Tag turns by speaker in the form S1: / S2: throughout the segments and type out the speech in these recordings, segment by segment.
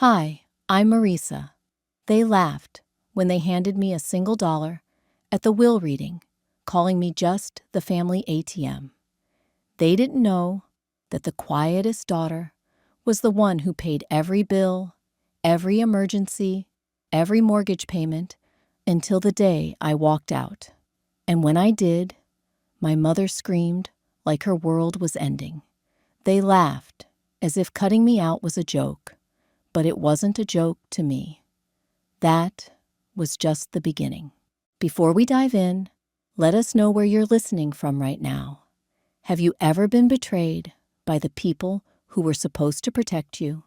S1: Hi, I'm Marisa. They laughed when they handed me a single dollar at the will reading, calling me just the family ATM. They didn't know that the quietest daughter was the one who paid every bill, every emergency, every mortgage payment until the day I walked out. And when I did, my mother screamed like her world was ending. They laughed as if cutting me out was a joke, but it wasn't a joke to me. That was just the beginning. Before we dive in, let us know where you're listening from right now. Have you ever been betrayed by the people who were supposed to protect you?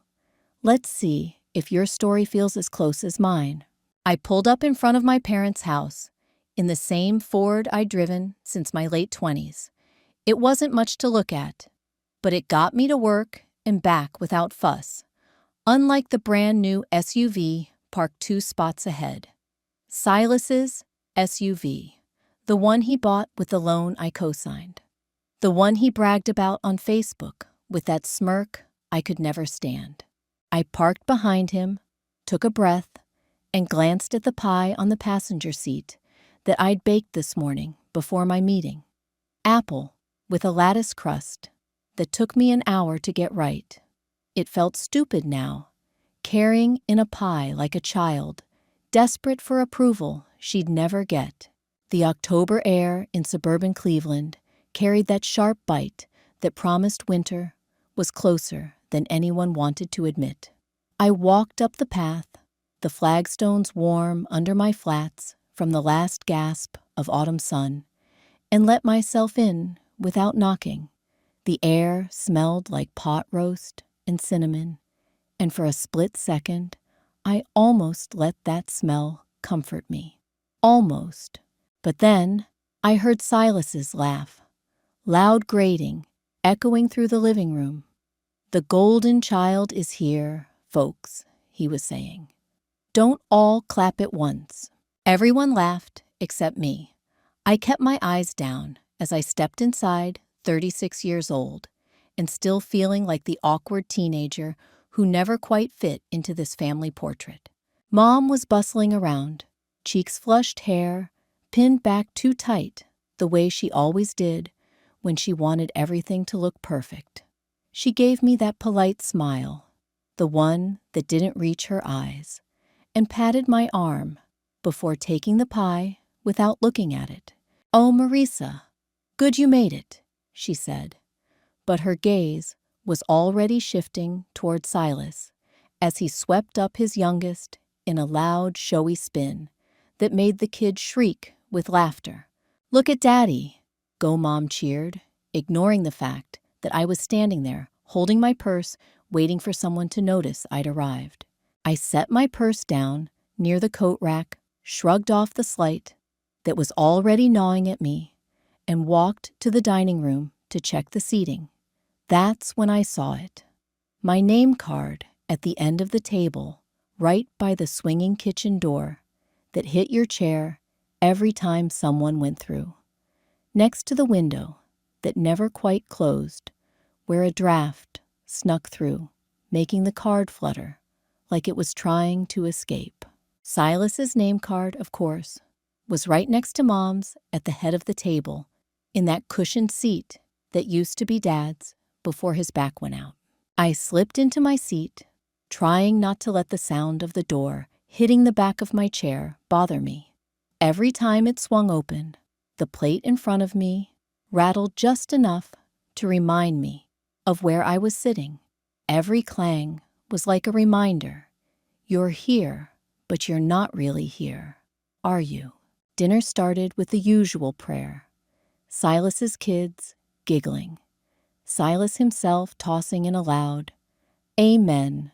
S1: Let's see if your story feels as close as mine. I pulled up in front of my parents' house in the same Ford I'd driven since my late 20s. It wasn't much to look at, but it got me to work and back without fuss, unlike the brand new SUV parked 2 spots ahead. Silas's SUV, the one he bought with the loan I co-signed. The one he bragged about on Facebook with that smirk I could never stand. I parked behind him, took a breath, and glanced at the pie on the passenger seat that I'd baked this morning before my meeting. Apple with a lattice crust that took me an hour to get right. It felt stupid now, carrying in a pie like a child, desperate for approval she'd never get. The October air in suburban Cleveland carried that sharp bite that promised winter was closer than anyone wanted to admit. I walked up the path, the flagstones warm under my flats from the last gasp of autumn sun, and let myself in without knocking. The air smelled like pot roast and cinnamon, and for a split second, I almost let that smell comfort me. Almost. But then I heard Silas's laugh, loud grating, echoing through the living room. "The golden child is here, folks," he was saying. "Don't all clap at once." Everyone laughed except me. I kept my eyes down as I stepped inside, 36 years old, and still feeling like the awkward teenager who never quite fit into this family portrait. Mom was bustling around, cheeks flushed, hair pinned back too tight, the way she always did when she wanted everything to look perfect. She gave me that polite smile, the one that didn't reach her eyes, and patted my arm before taking the pie without looking at it. "Oh, Marisa, good you made it," she said. But her gaze was already shifting toward Silas as he swept up his youngest in a loud, showy spin that made the kid shriek with laughter. "Look at Daddy," Go Mom cheered, ignoring the fact that I was standing there, holding my purse, waiting for someone to notice I'd arrived. I set my purse down near the coat rack, shrugged off the slight that was already gnawing at me, and walked to the dining room to check the seating. That's when I saw it. My name card at the end of the table, right by the swinging kitchen door that hit your chair every time someone went through. Next to the window that never quite closed, where a draft snuck through, making the card flutter like it was trying to escape. Silas's name card, of course, was right next to Mom's at the head of the table, in that cushioned seat that used to be Dad's before his back went out. I slipped into my seat, trying not to let the sound of the door hitting the back of my chair bother me. Every time it swung open, the plate in front of me rattled just enough to remind me of where I was sitting. Every clang was like a reminder. You're here, but you're not really here, are you? Dinner started with the usual prayer. Silas's kids giggling. Silas himself tossing in a loud "Amen"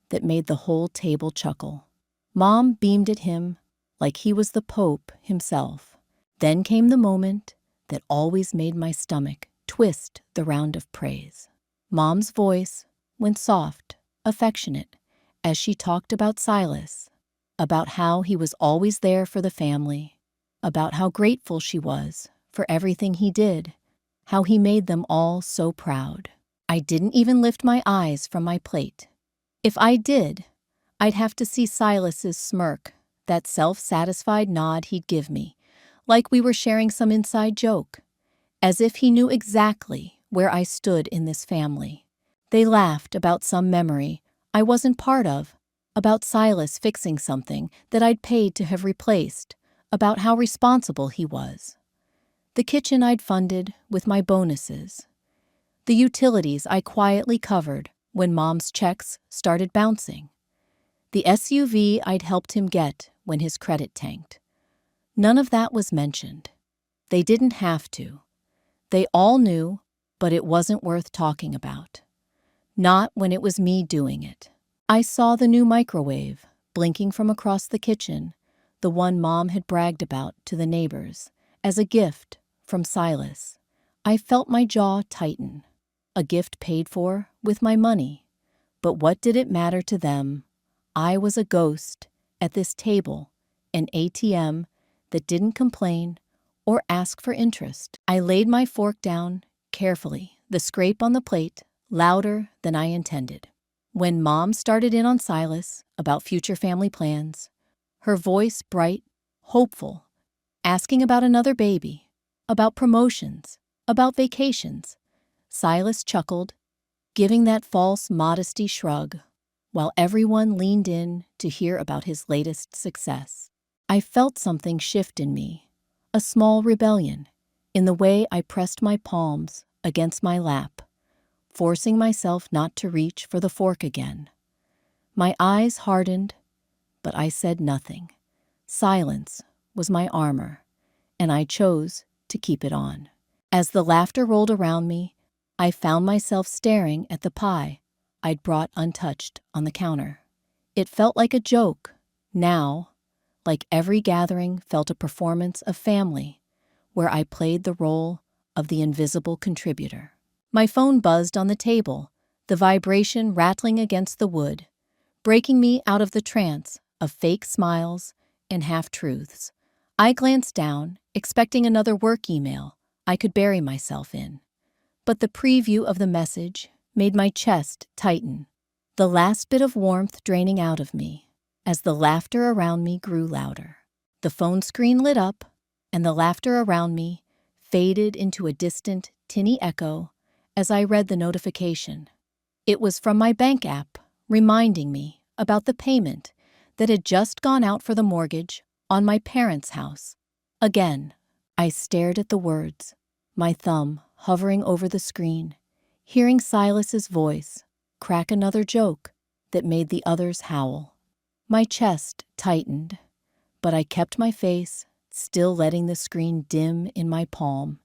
S1: that made the whole table chuckle. Mom beamed at him like he was the Pope himself. Then came the moment that always made my stomach twist the round of praise. Mom's voice went soft, affectionate, as she talked about Silas, about how he was always there for the family, about how grateful she was for everything he did, how he made them all so proud. I didn't even lift my eyes from my plate. If I did, I'd have to see Silas's smirk, that self-satisfied nod he'd give me, like we were sharing some inside joke, as if he knew exactly where I stood in this family. They laughed about some memory I wasn't part of, about Silas fixing something that I'd paid to have replaced, about how responsible he was. The kitchen I'd funded with my bonuses. The utilities I quietly covered when Mom's checks started bouncing. The SUV I'd helped him get when his credit tanked. None of that was mentioned. They didn't have to. They all knew, but it wasn't worth talking about. Not when it was me doing it. I saw the new microwave blinking from across the kitchen, the one Mom had bragged about to the neighbors, as a gift from Silas. I felt my jaw tighten. A gift paid for with my money. But what did it matter to them? I was a ghost at this table, an ATM that didn't complain or ask for interest. I laid my fork down carefully, the scrape on the plate louder than I intended. When Mom started in on Silas about future family plans, her voice bright, hopeful, asking about another baby, about promotions, about vacations, Silas chuckled, giving that false modesty shrug, while everyone leaned in to hear about his latest success. I felt something shift in me, a small rebellion, in the way I pressed my palms against my lap, forcing myself not to reach for the fork again. My eyes hardened, but I said nothing. Silence was my armor, and I chose to keep it on. As the laughter rolled around me, I found myself staring at the pie I'd brought untouched on the counter. It felt like a joke, now, like every gathering felt a performance of family, where I played the role of the invisible contributor. My phone buzzed on the table, the vibration rattling against the wood, breaking me out of the trance of fake smiles and half-truths. I glanced down, expecting another work email I could bury myself in. But the preview of the message made my chest tighten, the last bit of warmth draining out of me as the laughter around me grew louder. The phone screen lit up, and the laughter around me faded into a distant, tinny echo as I read the notification. It was from my bank app, reminding me about the payment that had just gone out for the mortgage on my parents' house. Again, I stared at the words, my thumb hovering over the screen, hearing Silas's voice crack another joke that made the others howl. My chest tightened, but I kept my face, still letting the screen dim in my palm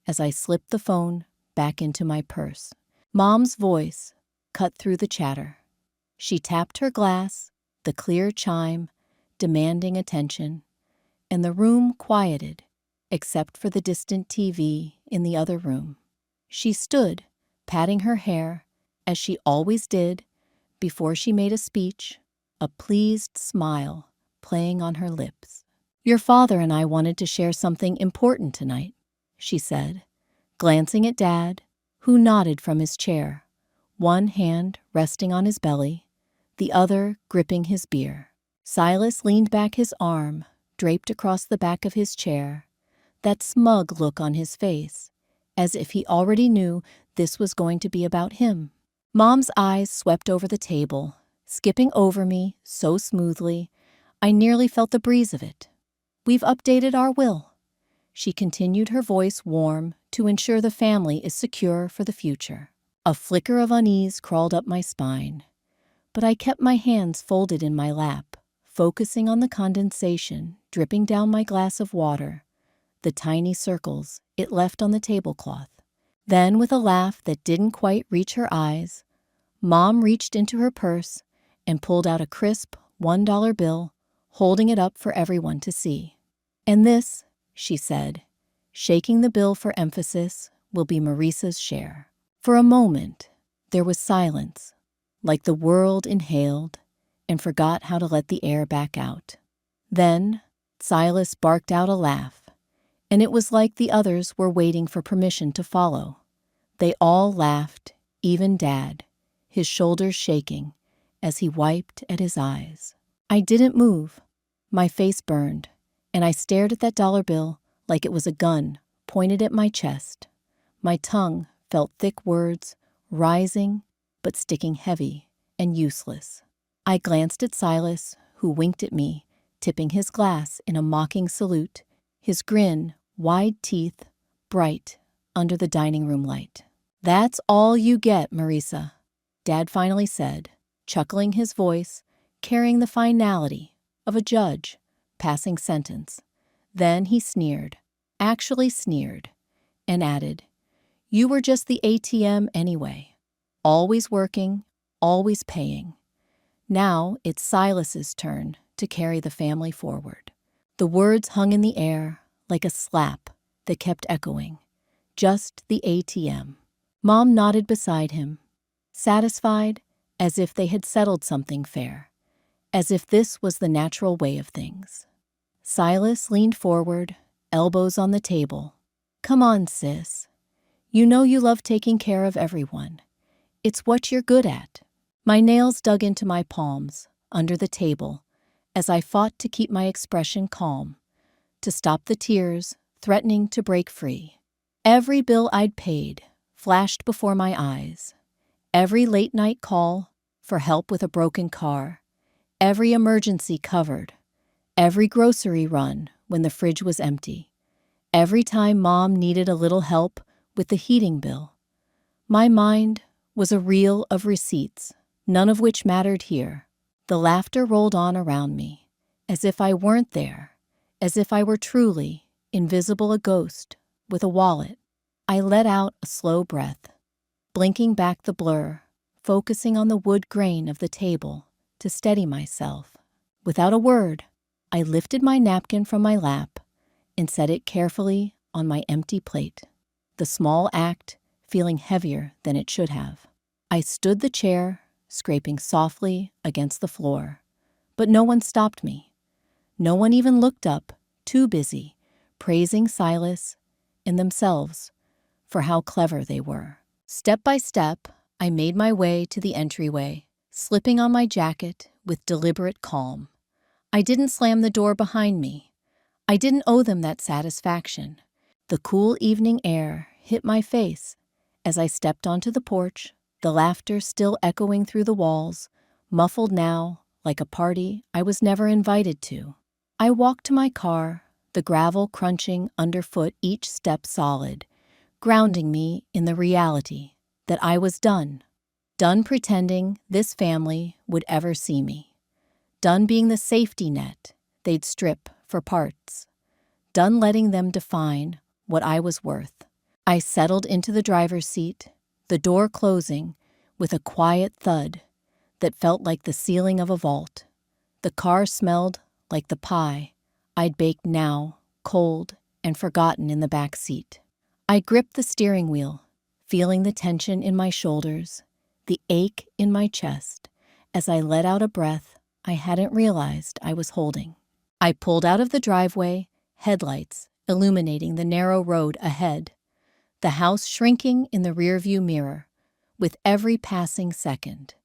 S1: as I slipped the phone back into my purse. Mom's voice cut through the chatter. She tapped her glass, the clear chime demanding attention, and the room quieted, except for the distant TV in the other room. She stood, patting her hair, as she always did, before she made a speech, a pleased smile playing on her lips. "Your father and I wanted to share something important tonight," she said, glancing at Dad, who nodded from his chair, one hand resting on his belly, the other gripping his beer. Silas leaned back, his arm draped across the back of his chair, that smug look on his face, as if he already knew this was going to be about him. Mom's eyes swept over the table, skipping over me so smoothly, I nearly felt the breeze of it. "We've updated our will." She continued, her voice warm, to ensure the family is secure for the future. A flicker of unease crawled up my spine, but I kept my hands folded in my lap, focusing on the condensation dripping down my glass of water, the tiny circles it left on the tablecloth. Then, with a laugh that didn't quite reach her eyes, Mom reached into her purse and pulled out a crisp $1 bill, holding it up for everyone to see. "And this," she said, shaking the bill for emphasis, "will be Marissa's share." For a moment, there was silence, like the world inhaled and forgot how to let the air back out. Then, Silas barked out a laugh, and it was like the others were waiting for permission to follow. They all laughed, even Dad, his shoulders shaking, as he wiped at his eyes. I didn't move. My face burned, and I stared at that dollar bill like it was a gun pointed at my chest. My tongue felt thick words rising but sticking heavy and useless. I glanced at Silas, who winked at me, tipping his glass in a mocking salute, his grin, wide teeth, bright under the dining room light. "That's all you get, Marisa," Dad finally said, chuckling, his voice carrying the finality of a judge passing sentence. Then he sneered, actually sneered, and added, "You were just the ATM anyway. Always working, always paying. Now it's Silas's turn to carry the family forward." The words hung in the air like a slap that kept echoing. Just the ATM. Mom nodded beside him, satisfied, as if they had settled something fair, as if this was the natural way of things. Silas leaned forward, elbows on the table. "Come on, sis. You know you love taking care of everyone. It's what you're good at." My nails dug into my palms, under the table, as I fought to keep my expression calm, to stop the tears threatening to break free. Every bill I'd paid flashed before my eyes. Every late-night call for help with a broken car. Every emergency covered. Every grocery run when the fridge was empty. Every time Mom needed a little help with the heating bill. My mind was a reel of receipts, none of which mattered here. The laughter rolled on around me, as if I weren't there, as if I were truly invisible, a ghost with a wallet. I let out a slow breath, blinking back the blur, focusing on the wood grain of the table to steady myself. Without a word, I lifted my napkin from my lap and set it carefully on my empty plate, the small act feeling heavier than it should have. I stood the chair, scraping softly against the floor, but no one stopped me. No one even looked up, too busy praising Silas and themselves for how clever they were. Step by step, I made my way to the entryway, slipping on my jacket with deliberate calm. I didn't slam the door behind me. I didn't owe them that satisfaction. The cool evening air hit my face as I stepped onto the porch, the laughter still echoing through the walls, muffled now like a party I was never invited to. I walked to my car, the gravel crunching underfoot each step solid, grounding me in the reality that I was done. Done pretending this family would ever see me. Done being the safety net they'd strip for parts. Done letting them define what I was worth. I settled into the driver's seat, the door closing with a quiet thud that felt like the ceiling of a vault. The car smelled like the pie I'd baked, now cold and forgotten, in the back seat. I gripped the steering wheel, feeling the tension in my shoulders, the ache in my chest, as I let out a breath I hadn't realized I was holding. I pulled out of the driveway, headlights illuminating the narrow road ahead, the house shrinking in the rearview mirror with every passing second.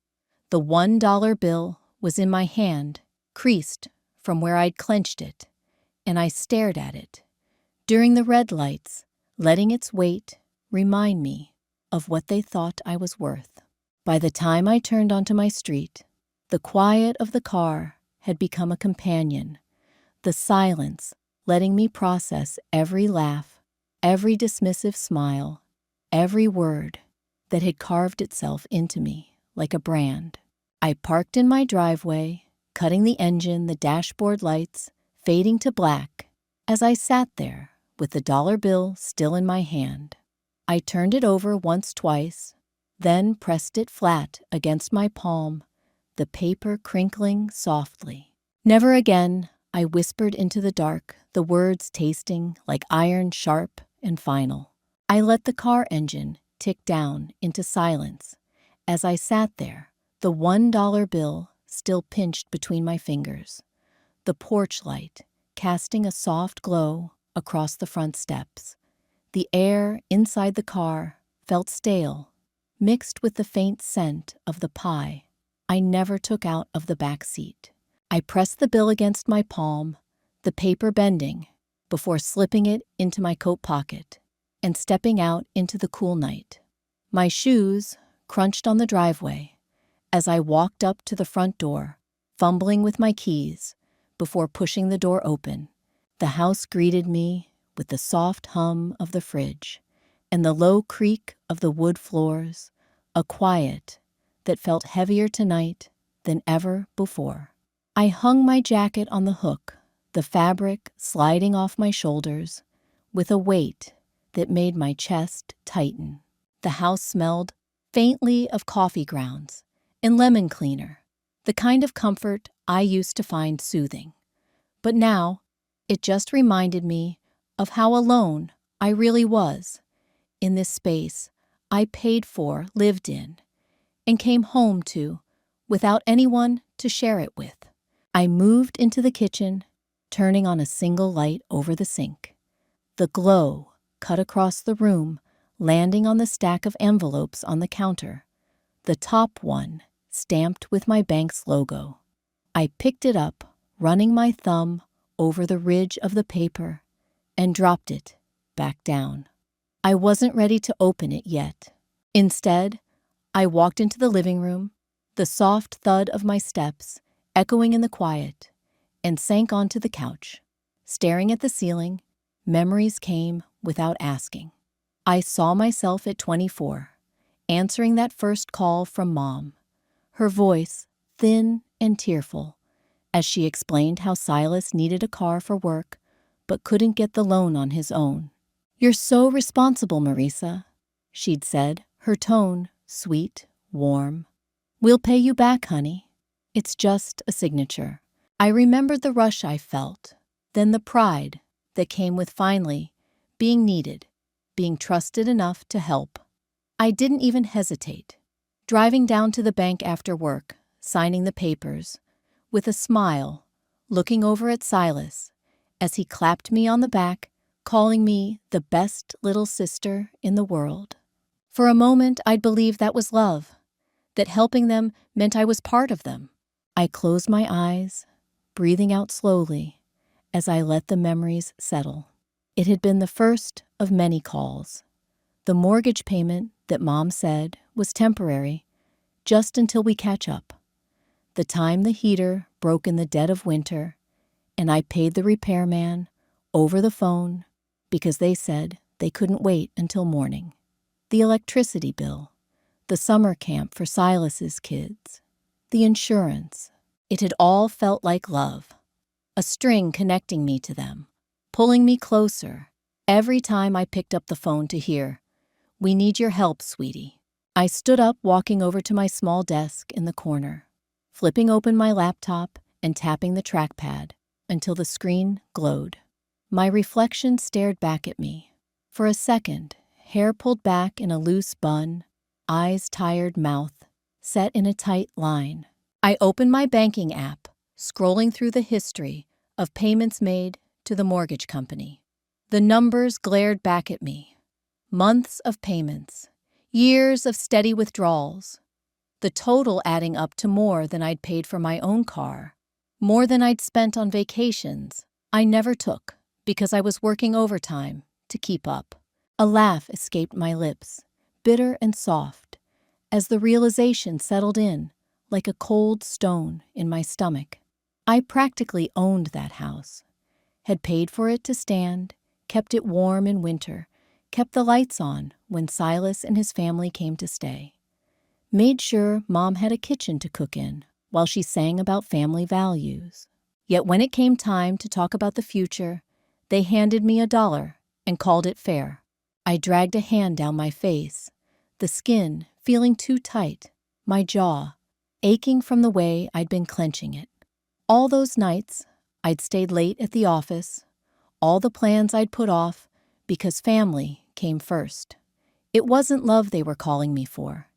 S1: The $1 bill was in my hand, creased from where I'd clenched it, and I stared at it during the red lights, letting its weight remind me of what they thought I was worth. By the time I turned onto my street, the quiet of the car had become a companion, the silence letting me process every laugh, every dismissive smile, every word that had carved itself into me like a brand. I parked in my driveway, cutting the engine, the dashboard lights fading to black as I sat there with the dollar bill still in my hand. I turned it over once, twice, then pressed it flat against my palm, the paper crinkling softly. "Never again," I whispered into the dark, the words tasting like iron, sharp and final. I let the car engine tick down into silence as I sat there, the $1 bill still pinched between my fingers, the porch light casting a soft glow across the front steps. The air inside the car felt stale, mixed with the faint scent of the pie I never took out of the back seat. I pressed the bill against my palm, the paper bending, before slipping it into my coat pocket and stepping out into the cool night. My shoes crunched on the driveway as I walked up to the front door, fumbling with my keys before pushing the door open. The house greeted me with the soft hum of the fridge and the low creak of the wood floors, a quiet that felt heavier tonight than ever before. I hung my jacket on the hook, the fabric sliding off my shoulders with a weight that made my chest tighten. The house smelled faintly of coffee grounds and lemon cleaner, the kind of comfort I used to find soothing. But now, it just reminded me of how alone I really was in this space I paid for, lived in, and came home to without anyone to share it with. I moved into the kitchen, turning on a single light over the sink. The glow cut across the room, landing on the stack of envelopes on the counter, the top one stamped with my bank's logo. I picked it up, running my thumb over the ridge of the paper, and dropped it back down. I wasn't ready to open it yet. Instead, I walked into the living room, the soft thud of my steps echoing in the quiet, and sank onto the couch. Staring at the ceiling, memories came without asking. I saw myself at 24, answering that first call from Mom, her voice thin and tearful, as she explained how Silas needed a car for work but couldn't get the loan on his own. "You're so responsible, Marisa," she'd said, her tone sweet, warm. "We'll pay you back, honey. It's just a signature." I remembered the rush I felt, then the pride that came with finally being needed, being trusted enough to help. I didn't even hesitate. Driving down to the bank after work, signing the papers, with a smile, looking over at Silas as he clapped me on the back, calling me the best little sister in the world. For a moment, I'd believed that was love, that helping them meant I was part of them. I closed my eyes, breathing out slowly as I let the memories settle. It had been the first of many calls. The mortgage payment that Mom said was temporary, just until we catch up. The time the heater broke in the dead of winter, and I paid the repairman over the phone because they said they couldn't wait until morning. The electricity bill, the summer camp for Silas's kids, the insurance. It had all felt like love, a string connecting me to them, pulling me closer every time I picked up the phone to hear, "We need your help, sweetie." I stood up, walking over to my small desk in the corner, flipping open my laptop and tapping the trackpad until the screen glowed. My reflection stared back at me. For a second, hair pulled back in a loose bun, eyes tired, mouth set in a tight line. I opened my banking app, scrolling through the history of payments made to the mortgage company. The numbers glared back at me. Months of payments, years of steady withdrawals, the total adding up to more than I'd paid for my own car, more than I'd spent on vacations I never took because I was working overtime to keep up. A laugh escaped my lips, bitter and soft, as the realization settled in like a cold stone in my stomach. I practically owned that house, had paid for it to stand, kept it warm in winter, kept the lights on when Silas and his family came to stay, made sure Mom had a kitchen to cook in while she sang about family values. Yet when it came time to talk about the future, they handed me $1 and called it fair. I dragged a hand down my face, the skin feeling too tight, my jaw aching from the way I'd been clenching it. All those nights I'd stayed late at the office, all the plans I'd put off because family came first. It wasn't love they were calling me for.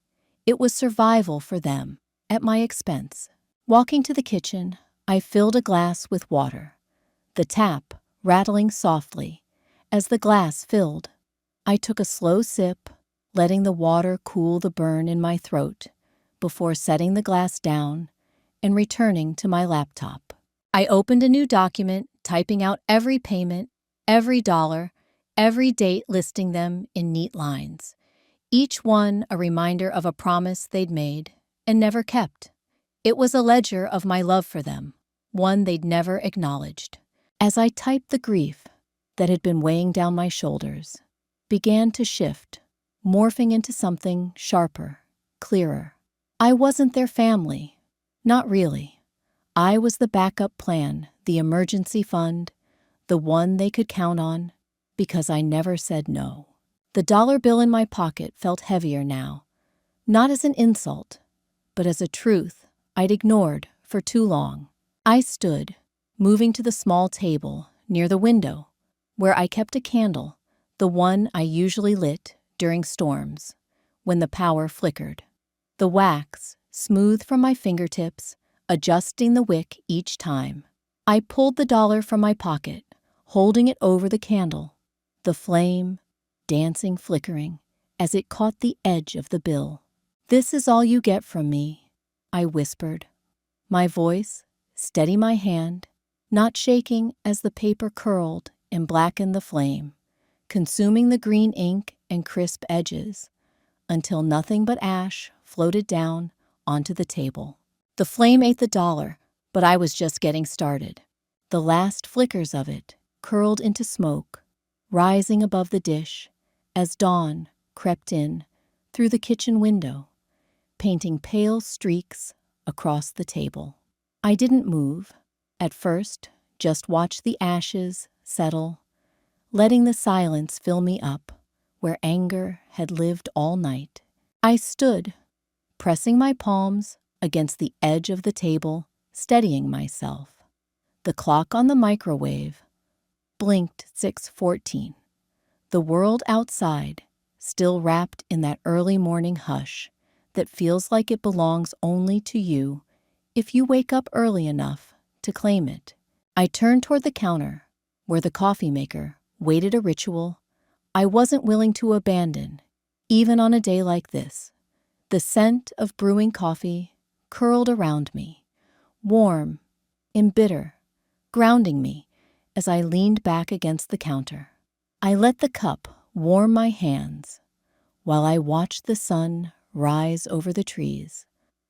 S1: It was survival for them, at my expense. Walking to the kitchen, I filled a glass with water, the tap rattling softly as the glass filled. I took a slow sip, letting the water cool the burn in my throat before setting the glass down and returning to my laptop. I opened a new document, typing out every payment, every dollar, every date, listing them in neat lines. Each one a reminder of a promise they'd made and never kept. It was a ledger of my love for them, one they'd never acknowledged. As I typed, the grief that had been weighing down my shoulders began to shift, morphing into something sharper, clearer. I wasn't their family. Not really. I was the backup plan, the emergency fund, the one they could count on, because I never said no. The dollar bill in my pocket felt heavier now, not as an insult, but as a truth I'd ignored for too long. I stood, moving to the small table near the window, where I kept a candle, the one I usually lit during storms, when the power flickered. The wax, smooth from my fingertips, adjusting the wick each time. I pulled the dollar from my pocket, holding it over the candle, the flame dancing, flickering, as it caught the edge of the bill. "This is all you get from me," I whispered, my voice steady, my hand not shaking as the paper curled and blackened the flame, consuming the green ink and crisp edges, until nothing but ash floated down onto the table. The flame ate the dollar, but I was just getting started. The last flickers of it curled into smoke, rising above the dish as dawn crept in through the kitchen window, painting pale streaks across the table. I didn't move. At first, just watched the ashes settle, letting the silence fill me up where anger had lived all night. I stood, pressing my palms against the edge of the table, steadying myself. The clock on the microwave blinked 6:14. The world outside, still wrapped in that early morning hush that feels like it belongs only to you if you wake up early enough to claim it. I turned toward the counter, where the coffee maker waited, a ritual I wasn't willing to abandon, even on a day like this. The scent of brewing coffee curled around me, warm and bitter, grounding me as I leaned back against the counter. I let the cup warm my hands while I watched the sun rise over the trees,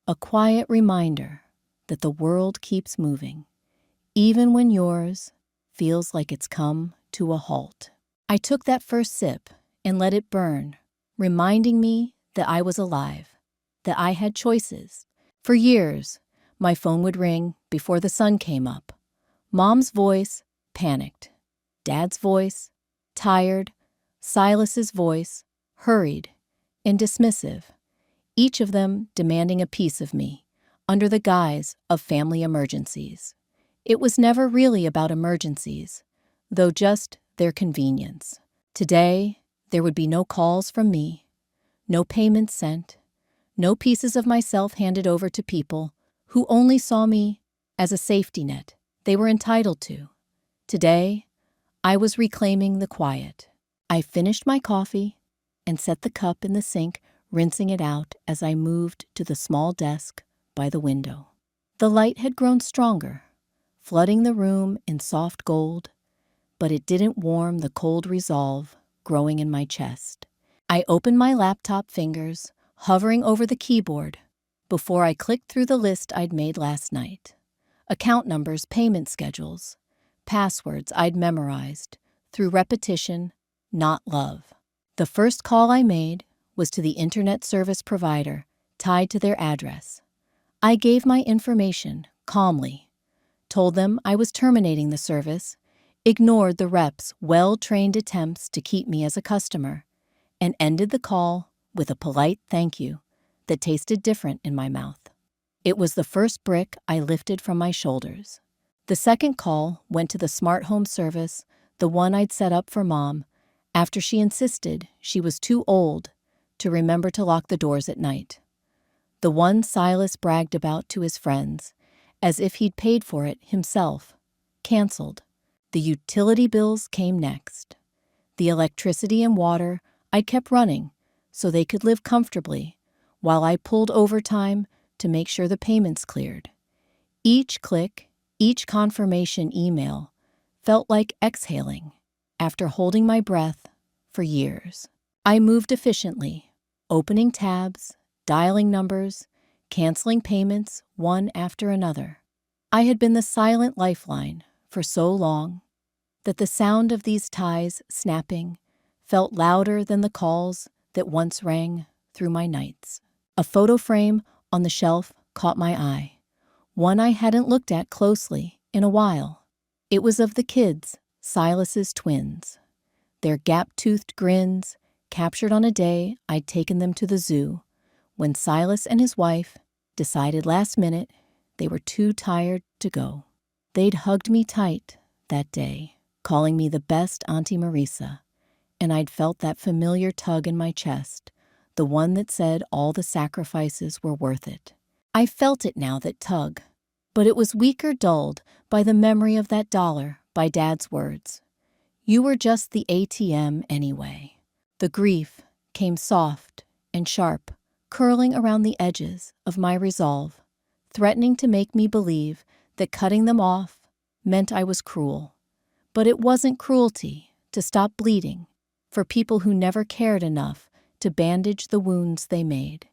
S1: a quiet reminder that the world keeps moving, even when yours feels like it's come to a halt. I took that first sip and let it burn, reminding me that I was alive, that I had choices. For years, my phone would ring before the sun came up. Mom's voice, panicked. Dad's voice, tired. Silas's voice, hurried and dismissive, each of them demanding a piece of me under the guise of family emergencies. It was never really about emergencies, though just their convenience. Today, there would be no calls from me, no payments sent, no pieces of myself handed over to people who only saw me as a safety net they were entitled to. Today, I was reclaiming the quiet. I finished my coffee and set the cup in the sink, rinsing it out as I moved to the small desk by the window. The light had grown stronger, flooding the room in soft gold, but it didn't warm the cold resolve growing in my chest. I opened my laptop, fingers hovering over the keyboard, before I clicked through the list I'd made last night. Account numbers, payment schedules, passwords I'd memorized through repetition, not love. The first call I made was to the internet service provider tied to their address. I gave my information calmly, told them I was terminating the service, ignored the rep's well-trained attempts to keep me as a customer, and ended the call with a polite thank you that tasted different in my mouth. It was the first brick I lifted from my shoulders. The second call went to the smart home service, the one I'd set up for Mom, after she insisted she was too old to remember to lock the doors at night. The one Silas bragged about to his friends, as if he'd paid for it himself, canceled. The utility bills came next. The electricity and water I'd kept running so they could live comfortably while I pulled overtime to make sure the payments cleared. Each click, each confirmation email felt like exhaling after holding my breath for years. I moved efficiently, opening tabs, dialing numbers, canceling payments one after another. I had been the silent lifeline for so long that the sound of these ties snapping felt louder than the calls that once rang through my nights. A photo frame on the shelf caught my eye, one I hadn't looked at closely in a while. It was of the kids, Silas's twins, their gap-toothed grins captured on a day I'd taken them to the zoo when Silas and his wife decided last minute they were too tired to go. They'd hugged me tight that day, calling me the best Auntie Marisa, and I'd felt that familiar tug in my chest, the one that said all the sacrifices were worth it. I felt it now, that tug, but it was weaker, dulled by the memory of that dollar, by Dad's words. You were just the ATM anyway. The grief came soft and sharp, curling around the edges of my resolve, threatening to make me believe that cutting them off meant I was cruel. But it wasn't cruelty to stop bleeding for people who never cared enough to bandage the wounds they made.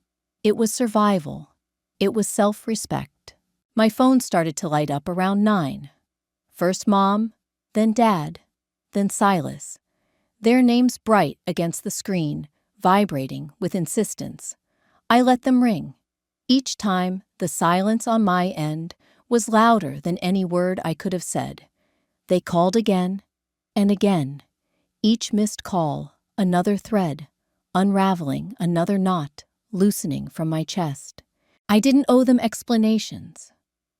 S1: It was survival. It was self-respect. My phone started to light up around 9. First Mom, then Dad, then Silas. Their names bright against the screen, vibrating with insistence. I let them ring. Each time, the silence on my end was louder than any word I could have said. They called again and again. Each missed call, another thread, unraveling, another knot, loosening from my chest. I didn't owe them explanations.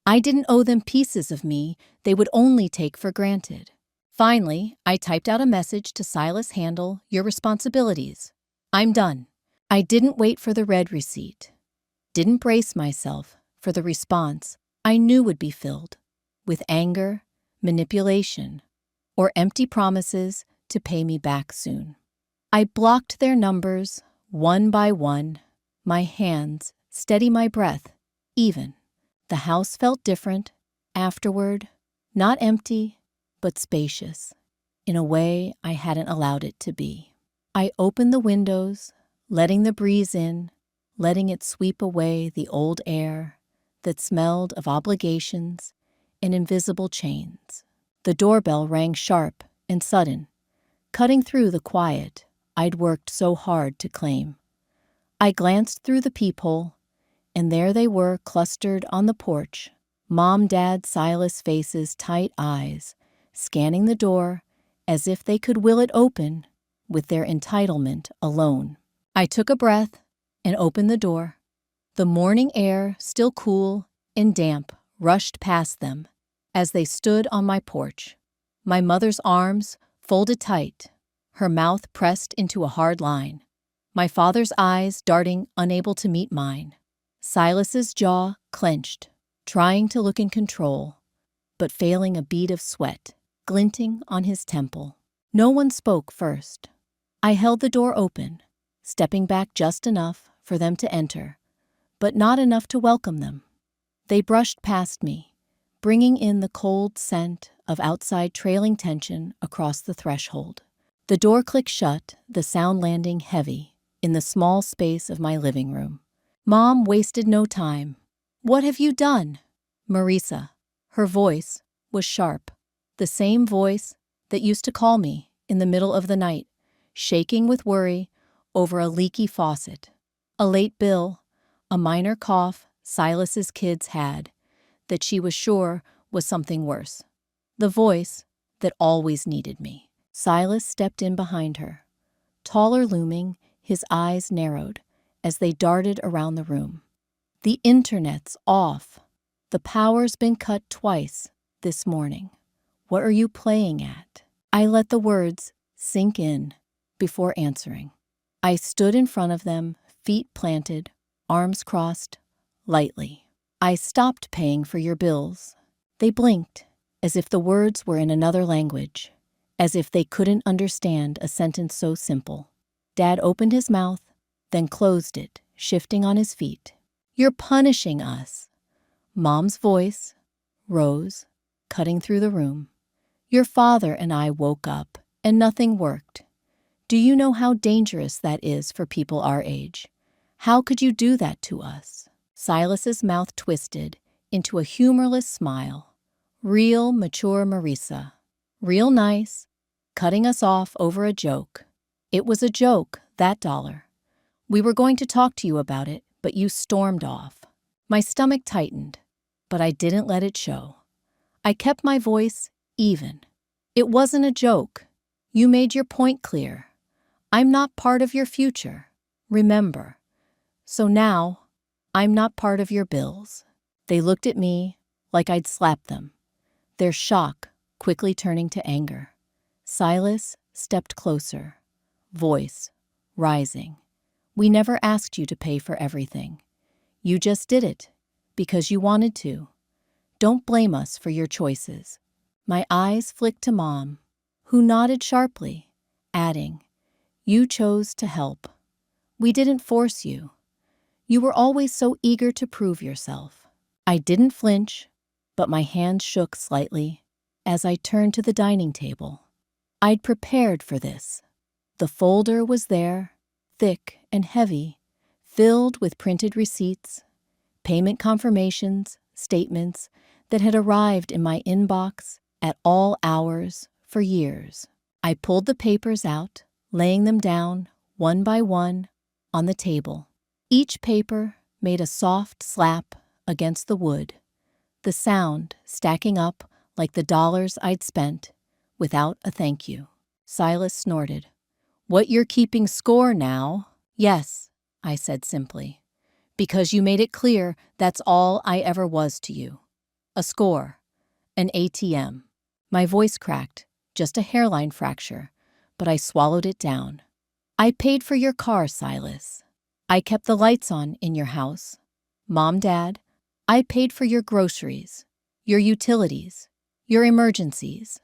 S1: I didn't owe them pieces of me they would only take for granted. Finally, I typed out a message to Silas: handle your responsibilities. I'm done. I didn't wait for the red receipt. Didn't brace myself for the response I knew would be filled with anger, manipulation, or empty promises to pay me back soon. I blocked their numbers one by one, my hands steady, my breath even. The house felt different afterward, not empty, but spacious, in a way I hadn't allowed it to be. I opened the windows, letting the breeze in, letting it sweep away the old air that smelled of obligations and invisible chains. The doorbell rang sharp and sudden, cutting through the quiet I'd worked so hard to claim. I glanced through the peephole, and there they were, clustered on the porch, Mom, Dad, Silas, faces, tight eyes, scanning the door as if they could will it open with their entitlement alone. I took a breath and opened the door. The morning air, still cool and damp, rushed past them as they stood on my porch. My mother's arms folded tight, her mouth pressed into a hard line. My father's eyes darting, unable to meet mine. Silas's jaw clenched, trying to look in control, but failing, a bead of sweat glinting on his temple. No one spoke first. I held the door open, stepping back just enough for them to enter, but not enough to welcome them. They brushed past me, bringing in the cold scent of outside, trailing tension across the threshold. The door clicked shut, the sound landing heavy in the small space of my living room. Mom wasted no time. What have you done? Marisa. Her voice was sharp, the same voice that used to call me in the middle of the night, shaking with worry over a leaky faucet, a late bill, a minor cough Silas's kids had that she was sure was something worse. The voice that always needed me. Silas stepped in behind her, taller looming, his eyes narrowed as they darted around the room. The internet's off. The power's been cut twice this morning. What are you playing at? I let the words sink in before answering. I stood in front of them, feet planted, arms crossed, lightly. I stopped paying for your bills. They blinked, as if the words were in another language, as if they couldn't understand a sentence so simple. Dad opened his mouth, then closed it, shifting on his feet. "You're punishing us." Mom's voice rose, cutting through the room. "Your father and I woke up, and nothing worked. Do you know how dangerous that is for people our age? How could you do that to us?" Silas's mouth twisted into a humorless smile. Real mature Marisa. Real nice, cutting us off over a joke. It was a joke, that dollar. We were going to talk to you about it, but you stormed off. My stomach tightened, but I didn't let it show. I kept my voice even. "It wasn't a joke. You made your point clear. I'm not part of your future. Remember. So now, I'm not part of your bills." They looked at me like I'd slapped them, their shock quickly turning to anger. Silas stepped closer, voice rising. "We never asked you to pay for everything. You just did it because you wanted to. Don't blame us for your choices." My eyes flicked to Mom, who nodded sharply, adding, "You chose to help. We didn't force you. You were always so eager to prove yourself." I didn't flinch, but my hands shook slightly as I turned to the dining table. I'd prepared for this. The folder was there, thick and heavy, filled with printed receipts, payment confirmations, statements that had arrived in my inbox at all hours for years. I pulled the papers out, laying them down, one by one, on the table. Each paper made a soft slap against the wood, the sound stacking up like the dollars I'd spent without a thank you. Silas snorted. "What, you're keeping score now?" "Yes," I said simply, "because you made it clear that's all I ever was to you. A score, an ATM." My voice cracked, just a hairline fracture, but I swallowed it down. "I paid for your car, Silas. I kept the lights on in your house. Mom, Dad, I paid for your groceries, your utilities, your emergencies.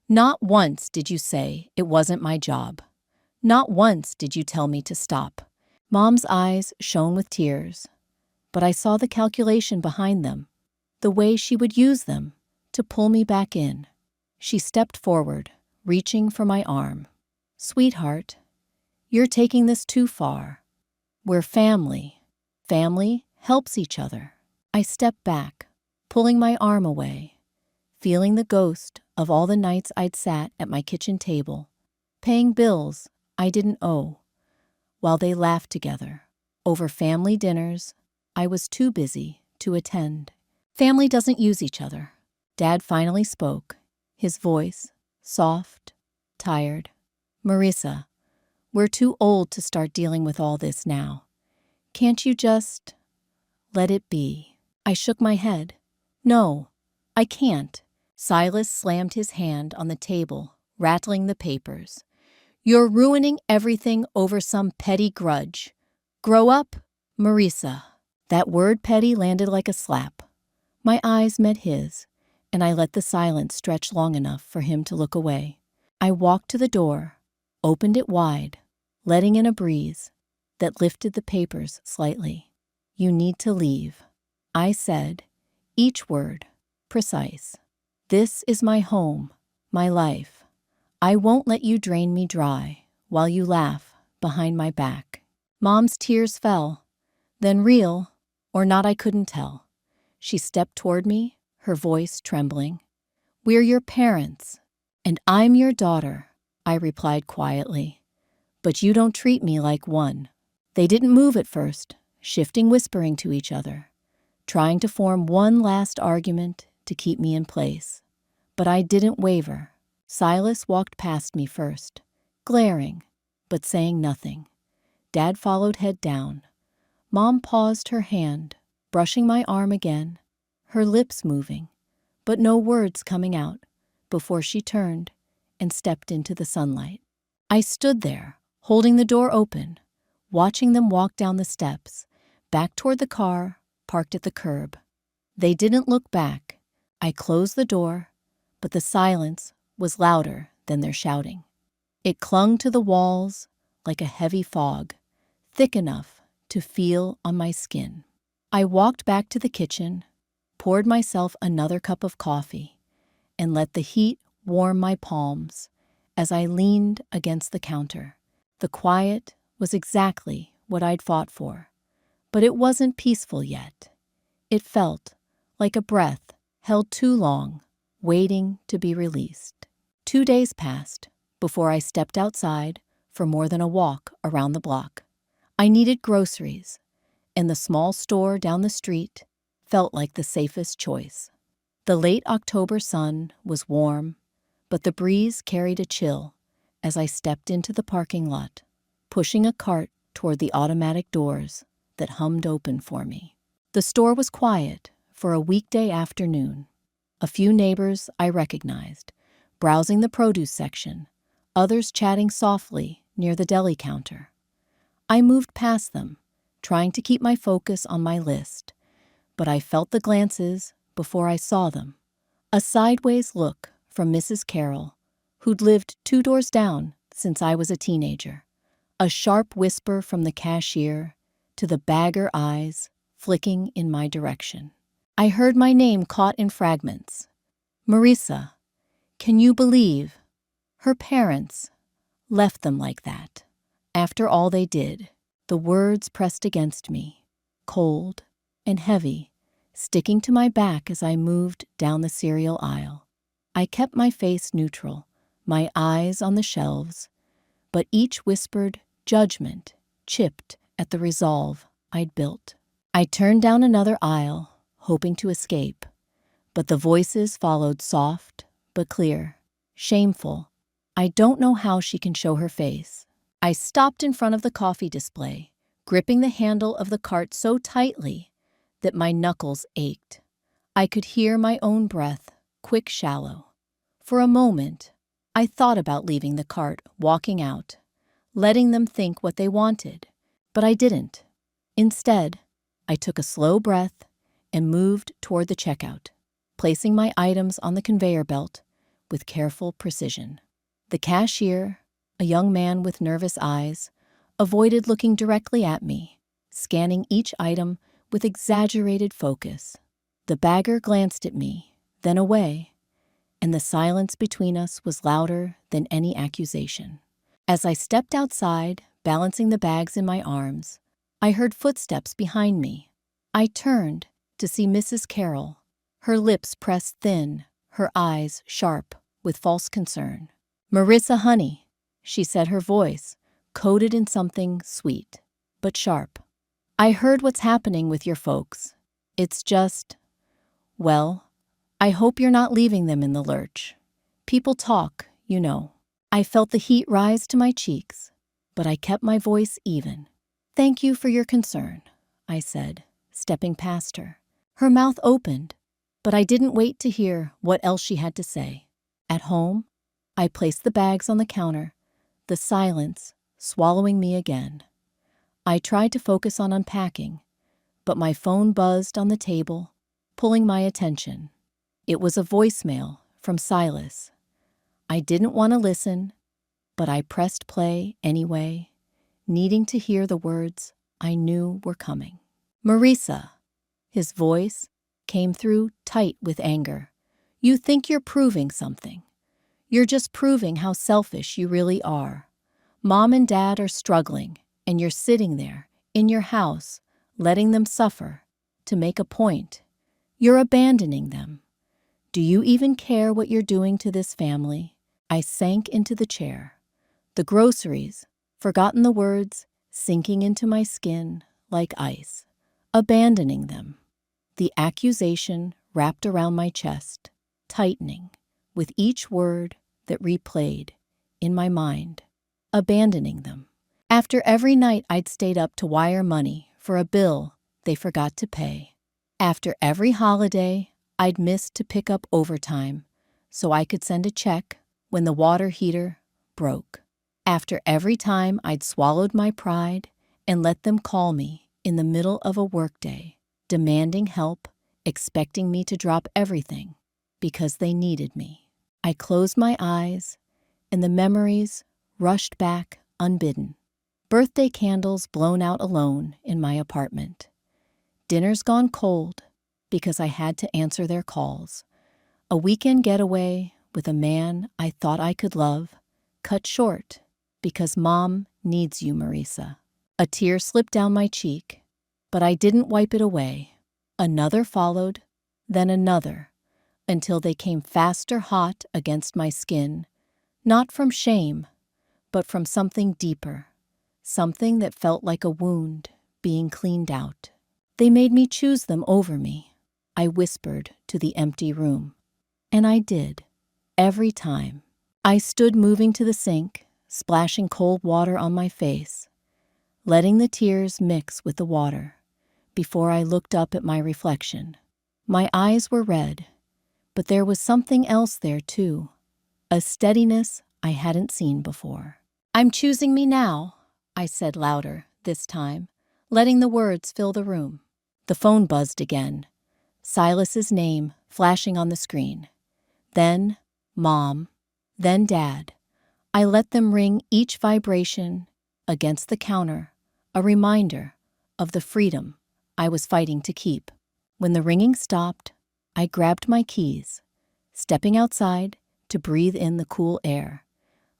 S1: Not once did you say it wasn't my job. Not once did you tell me to stop." Mom's eyes shone with tears, but I saw the calculation behind them, the way she would use them to pull me back in. She stepped forward, reaching for my arm. "Sweetheart, you're taking this too far. We're family. Family helps each other." I stepped back, pulling my arm away, feeling the ghost of all the nights I'd sat at my kitchen table, paying bills I didn't owe, while they laughed together over family dinners I was too busy to attend. Family doesn't use each other. Dad finally spoke, his voice soft, tired. "Marisa, we're too old to start dealing with all this now. Can't you just let it be?" I shook my head. "No, I can't." Silas slammed his hand on the table, rattling the papers. "You're ruining everything over some petty grudge. Grow up, Marisa." That word petty landed like a slap. My eyes met his, and I let the silence stretch long enough for him to look away. I walked to the door, opened it wide, letting in a breeze that lifted the papers slightly. "You need to leave," I said, each word precise. "This is my home, my life. I won't let you drain me dry while you laugh behind my back." Mom's tears fell, then real or not I couldn't tell. She stepped toward me, her voice trembling. "We're your parents, and I'm your daughter," I replied quietly. "But you don't treat me like one." They didn't move at first, shifting whispering to each other, trying to form one last argument to keep me in place. But I didn't waver. Silas walked past me first, glaring, but saying nothing. Dad followed head down. Mom paused her hand, brushing my arm again, her lips moving, but no words coming out, before she turned and stepped into the sunlight. I stood there, holding the door open, watching them walk down the steps, back toward the car parked at the curb. They didn't look back. I closed the door, but the silence was louder than their shouting. It clung to the walls like a heavy fog, thick enough to feel on my skin. I walked back to the kitchen, poured myself another cup of coffee, and let the heat warm my palms as I leaned against the counter. The quiet was exactly what I'd fought for, but it wasn't peaceful yet. It felt like a breath held too long, waiting to be released. 2 days passed before I stepped outside for more than a walk around the block. I needed groceries, and the small store down the street felt like the safest choice. The late October sun was warm, but the breeze carried a chill as I stepped into the parking lot, pushing a cart toward the automatic doors that hummed open for me. The store was quiet for a weekday afternoon. A few neighbors I recognized, browsing the produce section, others chatting softly near the deli counter. I moved past them, trying to keep my focus on my list, but I felt the glances before I saw them. A sideways look from Mrs. Carroll, who'd lived 2 doors down since I was a teenager. A sharp whisper from the cashier to the bagger eyes flicking in my direction. I heard my name caught in fragments. Marisa, can you believe? Her parents left them like that. After all they did, the words pressed against me, cold and heavy, sticking to my back as I moved down the cereal aisle. I kept my face neutral, my eyes on the shelves, but each whispered judgment chipped at the resolve I'd built. I turned down another aisle, hoping to escape, but the voices followed soft but clear, shameful. I don't know how she can show her face. I stopped in front of the coffee display, gripping the handle of the cart so tightly that my knuckles ached. I could hear my own breath, quick, shallow. For a moment, I thought about leaving the cart, walking out, letting them think what they wanted, but I didn't. Instead, I took a slow breath and moved toward the checkout, placing my items on the conveyor belt with careful precision. The cashier, a young man with nervous eyes, avoided looking directly at me, scanning each item with exaggerated focus. The bagger glanced at me, then away, and the silence between us was louder than any accusation. As I stepped outside, balancing the bags in my arms, I heard footsteps behind me. I turned to see Mrs. Carroll, her lips pressed thin, her eyes sharp with false concern. "Marissa, honey," she said, her voice coated in something sweet but sharp. "I heard what's happening with your folks. It's just, well, I hope you're not leaving them in the lurch. People talk, you know." I felt the heat rise to my cheeks, but I kept my voice even. "Thank you for your concern," I said, stepping past her. Her mouth opened, but I didn't wait to hear what else she had to say. At home, I placed the bags on the counter, the silence swallowing me again. I tried to focus on unpacking, but my phone buzzed on the table, pulling my attention. It was a voicemail from Silas. I didn't want to listen, but I pressed play anyway, needing to hear the words I knew were coming. "Marisa," his voice came through tight with anger. "You think you're proving something. You're just proving how selfish you really are. Mom and Dad are struggling, and you're sitting there, in your house, letting them suffer, to make a point. You're abandoning them. Do you even care what you're doing to this family?" I sank into the chair. The groceries, forgotten the words, sinking into my skin like ice. Abandoning them. The accusation wrapped around my chest, tightening with each word that replayed in my mind. Abandoning them. After every night I'd stayed up to wire money for a bill they forgot to pay. After every holiday I'd missed to pick up overtime so I could send a check when the water heater broke. After every time I'd swallowed my pride and let them call me in the middle of a workday, demanding help, expecting me to drop everything because they needed me. I closed my eyes, and the memories rushed back unbidden. Birthday candles blown out alone in my apartment. Dinner's gone cold because I had to answer their calls. A weekend getaway with a man I thought I could love, cut short because Mom needs you, Marisa. A tear slipped down my cheek, but I didn't wipe it away. Another followed, then another, until they came faster hot against my skin, not from shame, but from something deeper, something that felt like a wound being cleaned out. They made me choose them over me, I whispered to the empty room. And I did, every time. I stood moving to the sink, splashing cold water on my face, letting the tears mix with the water, before I looked up at my reflection. My eyes were red, but there was something else there too, a steadiness I hadn't seen before. "I'm choosing me now," I said louder this time, letting the words fill the room. The phone buzzed again, Silas's name flashing on the screen. Then Mom, then Dad. I let them ring, each vibration against the counter, a reminder of the freedom I was fighting to keep. When the ringing stopped, I grabbed my keys, stepping outside to breathe in the cool air,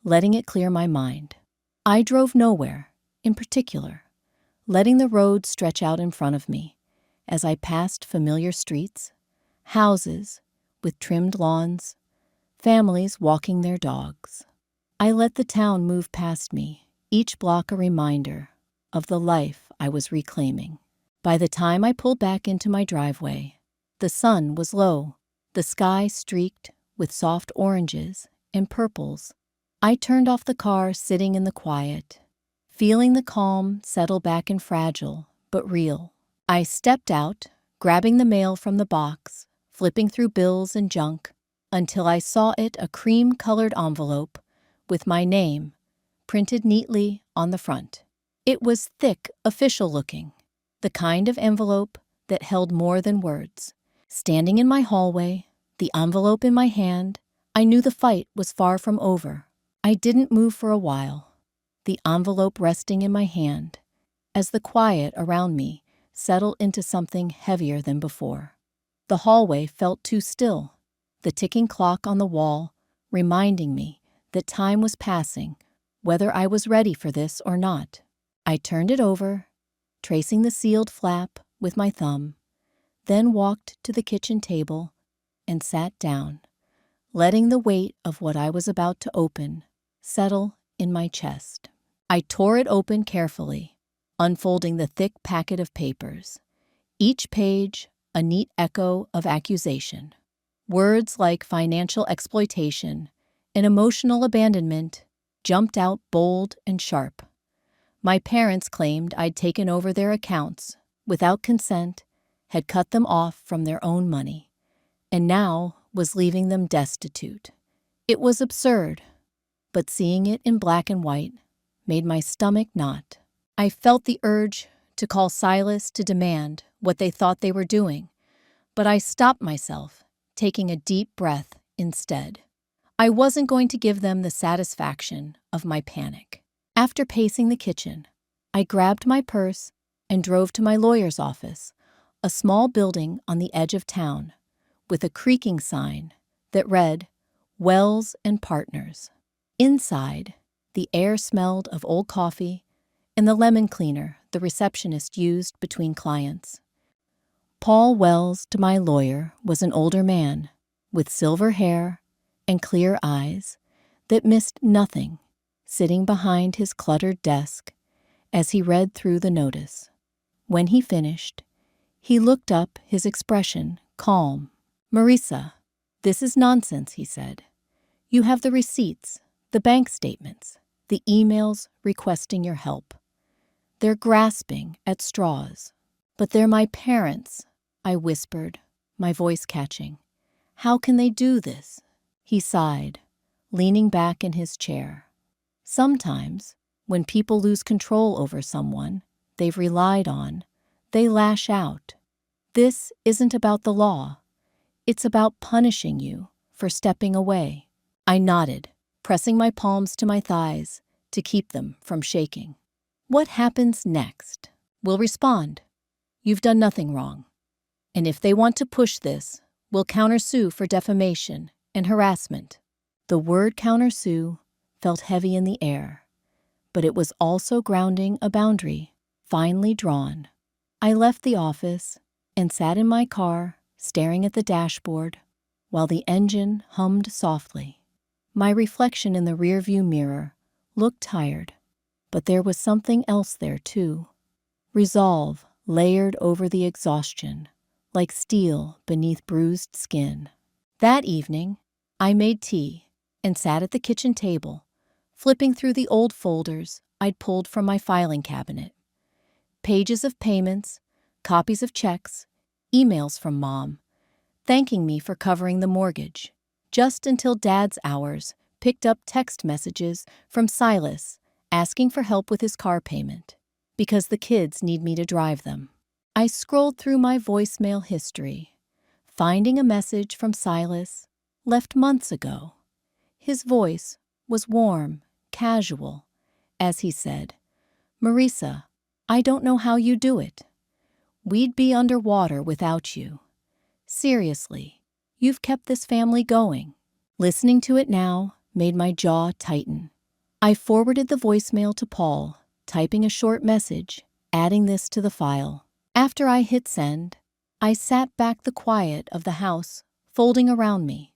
S1: letting it clear my mind. I drove nowhere in particular, letting the road stretch out in front of me as I passed familiar streets, houses with trimmed lawns, families walking their dogs. I let the town move past me, each block a reminder of the life I was reclaiming. By the time I pulled back into my driveway, the sun was low, the sky streaked with soft oranges and purples. I turned off the car, sitting in the quiet, feeling the calm settle back and fragile but real. I stepped out, grabbing the mail from the box, flipping through bills and junk, until I saw it, a cream-colored envelope with my name printed neatly on the front. It was thick, official-looking, the kind of envelope that held more than words. Standing in my hallway, the envelope in my hand, I knew the fight was far from over. I didn't move for a while, the envelope resting in my hand, as the quiet around me settled into something heavier than before. The hallway felt too still, the ticking clock on the wall reminding me that time was passing, whether I was ready for this or not. I turned it over, tracing the sealed flap with my thumb, then walked to the kitchen table and sat down, letting the weight of what I was about to open settle in my chest. I tore it open carefully, unfolding the thick packet of papers, each page a neat echo of accusation. Words like financial exploitation and emotional abandonment jumped out bold and sharp. My parents claimed I'd taken over their accounts without consent, had cut them off from their own money, and now was leaving them destitute. It was absurd, but seeing it in black and white made my stomach knot. I felt the urge to call Silas to demand what they thought they were doing, but I stopped myself, taking a deep breath instead. I wasn't going to give them the satisfaction of my panic. After pacing the kitchen, I grabbed my purse and drove to my lawyer's office, a small building on the edge of town, with a creaking sign that read, "Wells and Partners." Inside, the air smelled of old coffee and the lemon cleaner the receptionist used between clients. Paul Wells, to my lawyer, was an older man with silver hair and clear eyes that missed nothing, sitting behind his cluttered desk as he read through the notice. When he finished, he looked up, his expression calm. "Marisa, this is nonsense," he said. "You have the receipts, the bank statements, the emails requesting your help. They're grasping at straws." "But they're my parents," I whispered, my voice catching. "How can they do this?" He sighed, leaning back in his chair. "Sometimes, when people lose control over someone they've relied on, they lash out. This isn't about the law. It's about punishing you for stepping away." I nodded, pressing my palms to my thighs to keep them from shaking. What happens next? We'll respond. You've done nothing wrong. And if they want to push this, we'll countersue for defamation and harassment. The word countersue felt heavy in the air, but it was also grounding a boundary, finely drawn. I left the office and sat in my car, staring at the dashboard, while the engine hummed softly. My reflection in the rearview mirror looked tired, but there was something else there too. Resolve layered over the exhaustion, like steel beneath bruised skin. That evening, I made tea and sat at the kitchen table, flipping through the old folders I'd pulled from my filing cabinet. Pages of payments, copies of checks, emails from Mom, thanking me for covering the mortgage, just until Dad's hours picked up text messages from Silas asking for help with his car payment, because the kids need me to drive them. I scrolled through my voicemail history, finding a message from Silas left months ago. His voice was warm, casual, as he said, "Marisa, I don't know how you do it. We'd be underwater without you. Seriously, you've kept this family going." Listening to it now made my jaw tighten. I forwarded the voicemail to Paul, typing a short message, adding this to the file. After I hit send, I sat back the quiet of the house folding around me.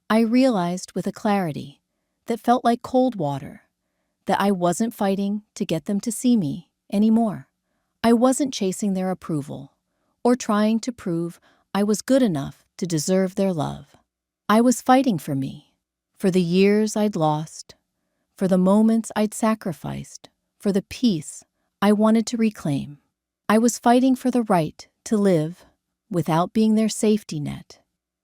S1: I realized with a clarity that felt like cold water that I wasn't fighting to get them to see me anymore. I wasn't chasing their approval or trying to prove I was good enough to deserve their love. I was fighting for me, for the years I'd lost, for the moments I'd sacrificed, for the peace I wanted to reclaim. I was fighting for the right to live without being their safety net,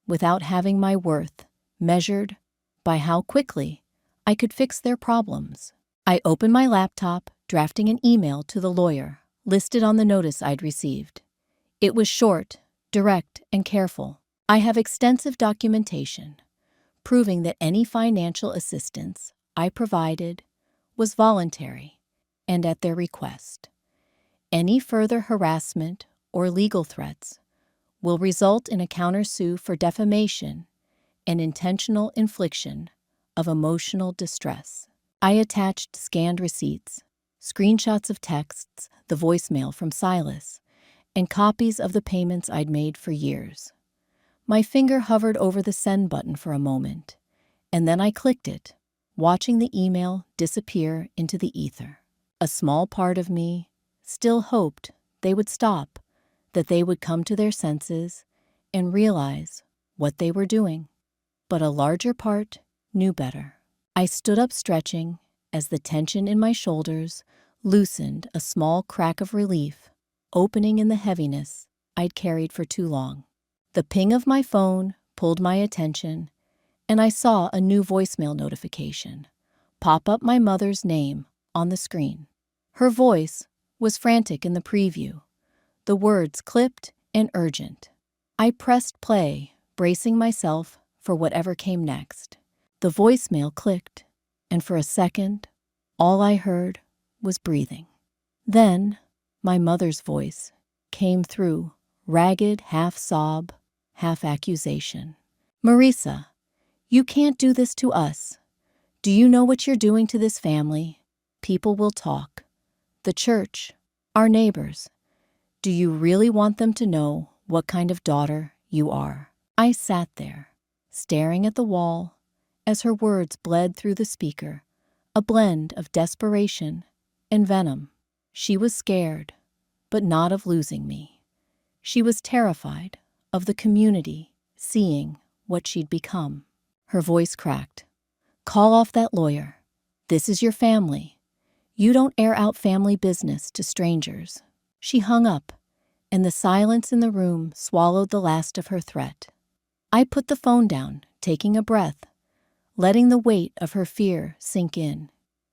S1: without having my worth measured by how quickly I could fix their problems. I opened my laptop, drafting an email to the lawyer listed on the notice I'd received. It was short, direct, and careful. I have extensive documentation proving that any financial assistance I provided was voluntary and at their request. Any further harassment or legal threats will result in a countersue for defamation and intentional infliction of emotional distress. I attached scanned receipts, screenshots of texts, the voicemail from Silas, and copies of the payments I'd made for years. My finger hovered over the send button for a moment, and then I clicked it, watching the email disappear into the ether. A small part of me still hoped they would stop, that they would come to their senses and realize what they were doing. But a larger part knew better. I stood up stretching as the tension in my shoulders loosened a small crack of relief, opening in the heaviness I'd carried for too long. The ping of my phone pulled my attention, and I saw a new voicemail notification pop up, my mother's name on the screen. Her voice was frantic in the preview, the words clipped and urgent. I pressed play, bracing myself for whatever came next. The voicemail clicked, and for a second, all I heard was breathing. Then, my mother's voice came through, ragged, half sob, half accusation. "Marisa, you can't do this to us. Do you know what you're doing to this family? People will talk. The church, our neighbors. Do you really want them to know what kind of daughter you are?" I sat there, staring at the wall as her words bled through the speaker, a blend of desperation and venom. She was scared, but not of losing me. She was terrified of the community seeing what she'd become. Her voice cracked. "Call off that lawyer. This is your family. You don't air out family business to strangers." She hung up, and the silence in the room swallowed the last of her threat. I put the phone down, taking a breath, letting the weight of her fear sink in.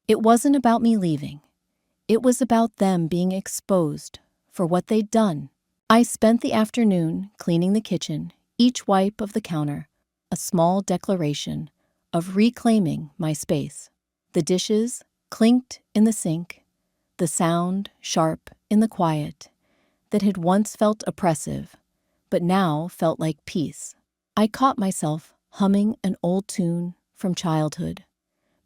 S1: It wasn't about me leaving. It was about them being exposed for what they'd done. I spent the afternoon cleaning the kitchen, each wipe of the counter a small declaration of reclaiming my space. The dishes clinked in the sink, the sound sharp in the quiet that had once felt oppressive, but now felt like peace. I caught myself humming an old tune from childhood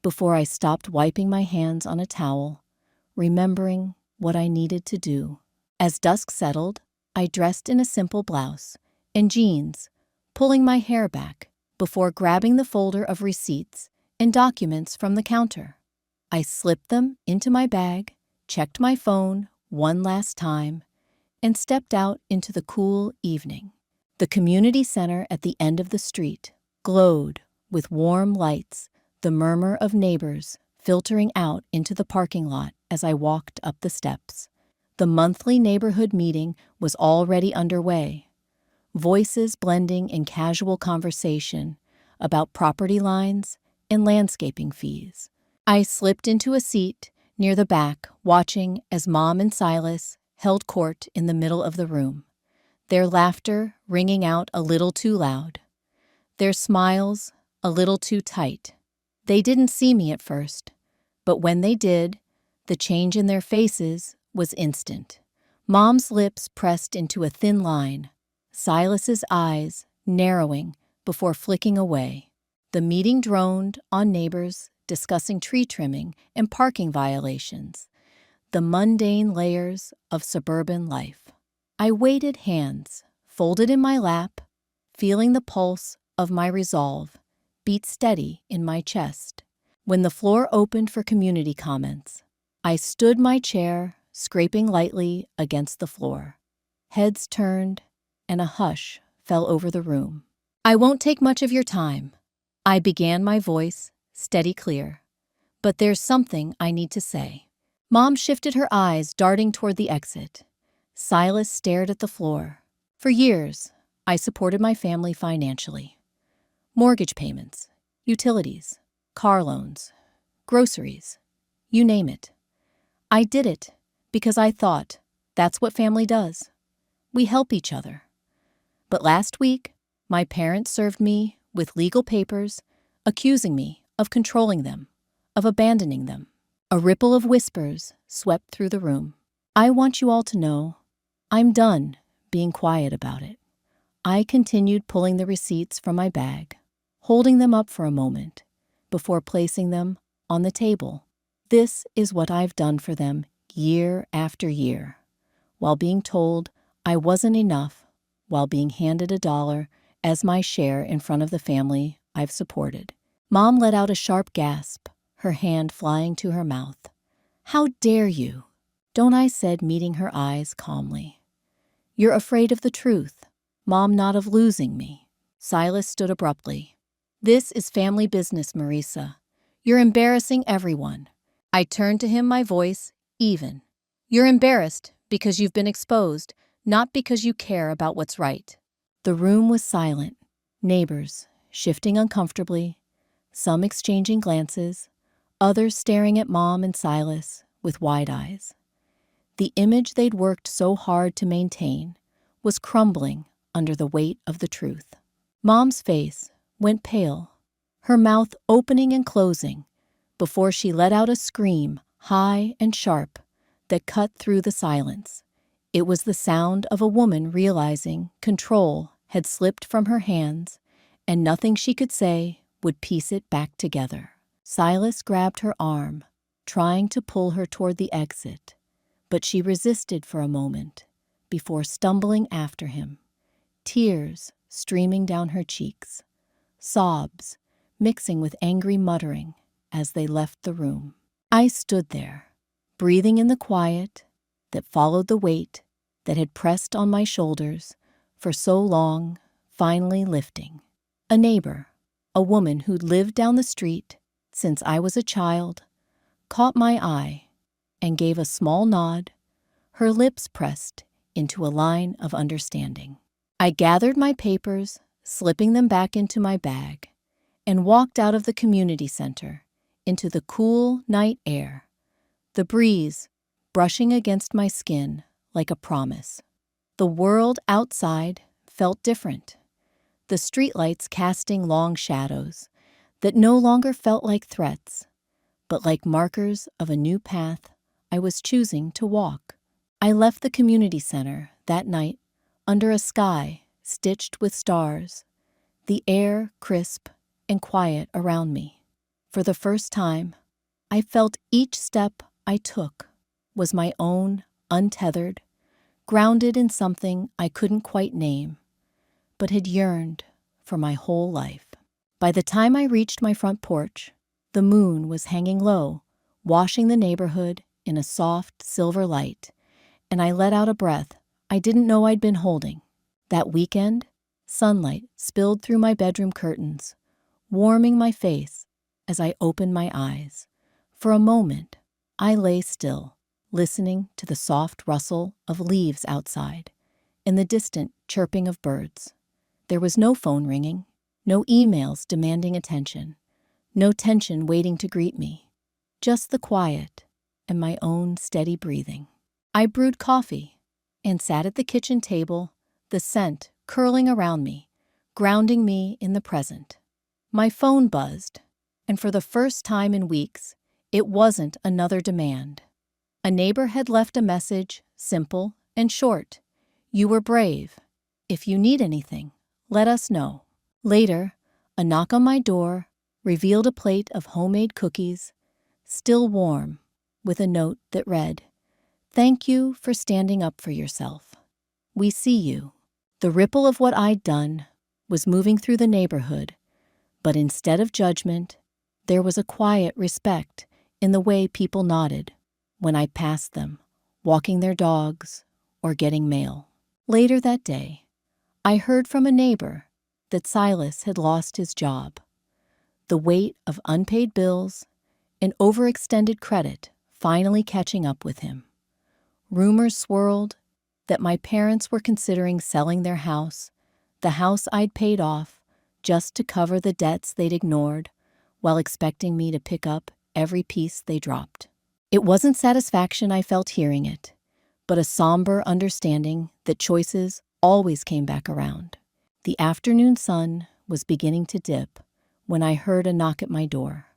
S1: before I stopped wiping my hands on a towel, remembering what I needed to do. As dusk settled, I dressed in a simple blouse and jeans, pulling my hair back before grabbing the folder of receipts and documents from the counter. I slipped them into my bag, checked my phone one last time, and stepped out into the cool evening. The community center at the end of the street glowed with warm lights, the murmur of neighbors filtering out into the parking lot as I walked up the steps. The monthly neighborhood meeting was already underway, voices blending in casual conversation about property lines and landscaping fees. I slipped into a seat near the back, watching as Mom and Silas held court in the middle of the room, their laughter ringing out a little too loud, their smiles a little too tight. They didn't see me at first, but when they did, the change in their faces was instant. Mom's lips pressed into a thin line, Silas's eyes narrowing before flicking away. The meeting droned on neighbors discussing tree trimming and parking violations, the mundane layers of suburban life. I waited, hands folded in my lap, feeling the pulse of my resolve beat steady in my chest. When the floor opened for community comments, I stood my chair, scraping lightly against the floor. Heads turned, and a hush fell over the room. "I won't take much of your time," I began, my voice steady clear. "But there's something I need to say." Mom shifted her eyes, darting toward the exit. Silas stared at the floor. For years, I supported my family financially. Mortgage payments, utilities, car loans, groceries, you name it. I did it because I thought that's what family does. We help each other. But last week, my parents served me with legal papers accusing me of controlling them, of abandoning them. A ripple of whispers swept through the room. I want you all to know I'm done being quiet about it. I continued pulling the receipts from my bag, holding them up for a moment before placing them on the table. This is what I've done for them year after year, while being told I wasn't enough, while being handed $1 as my share in front of the family I've supported. Mom let out a sharp gasp, her hand flying to her mouth. "How dare you?" "Don't," I said, meeting her eyes calmly. "You're afraid of the truth, Mom, not of losing me." Silas stood abruptly. "This is family business, Marisa. You're embarrassing everyone." I turned to him, my voice even. "You're embarrassed because you've been exposed, not because you care about what's right." The room was silent, neighbors shifting uncomfortably, some exchanging glances, others staring at Mom and Silas with wide eyes. The image they'd worked so hard to maintain was crumbling under the weight of the truth. Mom's face went pale, her mouth opening and closing before she let out a scream, high and sharp, that cut through the silence. It was the sound of a woman realizing control had slipped from her hands, and nothing she could say would piece it back together. Silas grabbed her arm, trying to pull her toward the exit, but she resisted for a moment before stumbling after him, tears streaming down her cheeks, sobs mixing with angry muttering as they left the room. I stood there, breathing in the quiet that followed the weight that had pressed on my shoulders for so long, finally lifting. A neighbor, a woman who'd lived down the street since I was a child, caught my eye and gave a small nod, her lips pressed into a line of understanding. I gathered my papers, slipping them back into my bag, and walked out of the community center into the cool night air, the breeze brushing against my skin like a promise. The world outside felt different, the streetlights casting long shadows that no longer felt like threats, but like markers of a new path I was choosing to walk. I left the community center that night under a sky stitched with stars, the air crisp and quiet around me. For the first time, I felt each step I took was my own, untethered, grounded in something I couldn't quite name, but had yearned for my whole life. By the time I reached my front porch, the moon was hanging low, washing the neighborhood in a soft silver light, and I let out a breath I didn't know I'd been holding. That weekend, sunlight spilled through my bedroom curtains, warming my face as I opened my eyes. For a moment, I lay still, listening to the soft rustle of leaves outside and the distant chirping of birds. There was no phone ringing, no emails demanding attention, no tension waiting to greet me, just the quiet and my own steady breathing. I brewed coffee and sat at the kitchen table, the scent curling around me, grounding me in the present. My phone buzzed, and for the first time in weeks, it wasn't another demand. A neighbor had left a message, simple and short. "You were brave. If you need anything, let us know." Later, a knock on my door revealed a plate of homemade cookies, still warm, with a note that read, "Thank you for standing up for yourself. We see you." The ripple of what I'd done was moving through the neighborhood, but instead of judgment, there was a quiet respect in the way people nodded when I passed them, walking their dogs or getting mail. Later that day, I heard from a neighbor that Silas had lost his job. The weight of unpaid bills and overextended credit finally catching up with him. Rumors swirled that my parents were considering selling their house, the house I'd paid off, just to cover the debts they'd ignored, while expecting me to pick up every piece they dropped. It wasn't satisfaction I felt hearing it, but a somber understanding that choices always came back around. The afternoon sun was beginning to dip when I heard a knock at my door.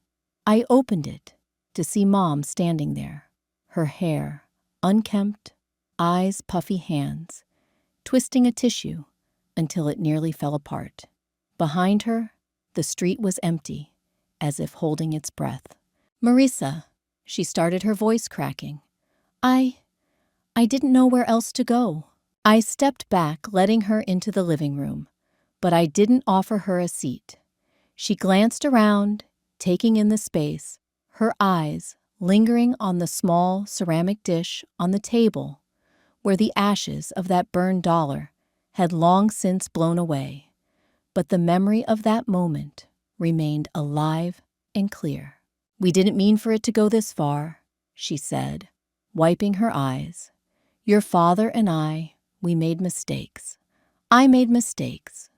S1: I opened it to see Mom standing there, her hair unkempt, eyes puffy hands, twisting a tissue until it nearly fell apart. Behind her, the street was empty, as if holding its breath. "Marisa," she started, her voice cracking. I didn't know where else to go." I stepped back, letting her into the living room, but I didn't offer her a seat. She glanced around, taking in the space, her eyes lingering on the small ceramic dish on the table, where the ashes of that burned dollar had long since blown away. But the memory of that moment remained alive and clear. "We didn't mean for it to go this far," she said, wiping her eyes. "Your father and we made mistakes. I made mistakes."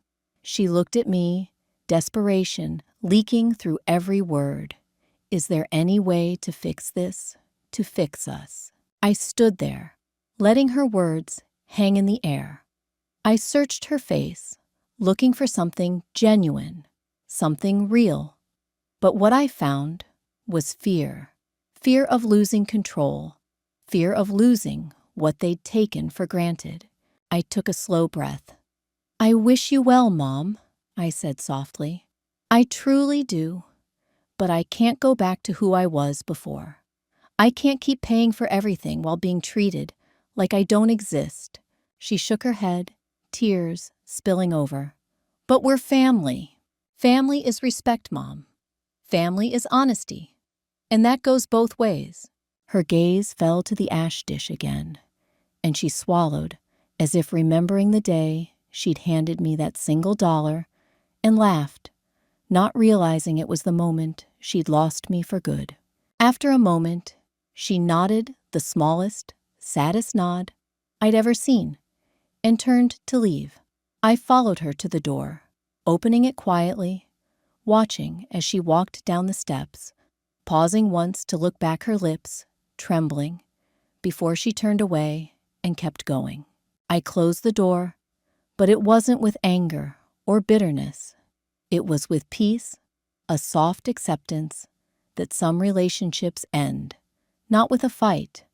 S1: She looked at me, desperation leaking through every word. "Is there any way to fix this? To fix us?" I stood there, letting her words hang in the air. I searched her face, looking for something genuine, something real. But what I found was fear. Fear of losing control. Fear of losing what they'd taken for granted. I took a slow breath. "I wish you well, Mom," I said softly. "I truly do. But I can't go back to who I was before. I can't keep paying for everything while being treated like I don't exist." She shook her head, tears spilling over. "But we're family. Family is respect, Mom. Family is honesty. And that goes both ways." Her gaze fell to the ash dish again, and she swallowed as if remembering the day she'd handed me that single dollar, and laughed, not realizing it was the moment she'd lost me for good. After a moment, she nodded the smallest, saddest nod I'd ever seen, and turned to leave. I followed her to the door, opening it quietly, watching as she walked down the steps, pausing once to look back, her lips trembling, before she turned away and kept going. I closed the door, but it wasn't with anger or bitterness. It was with peace, a soft acceptance that some relationships end, not with a fight,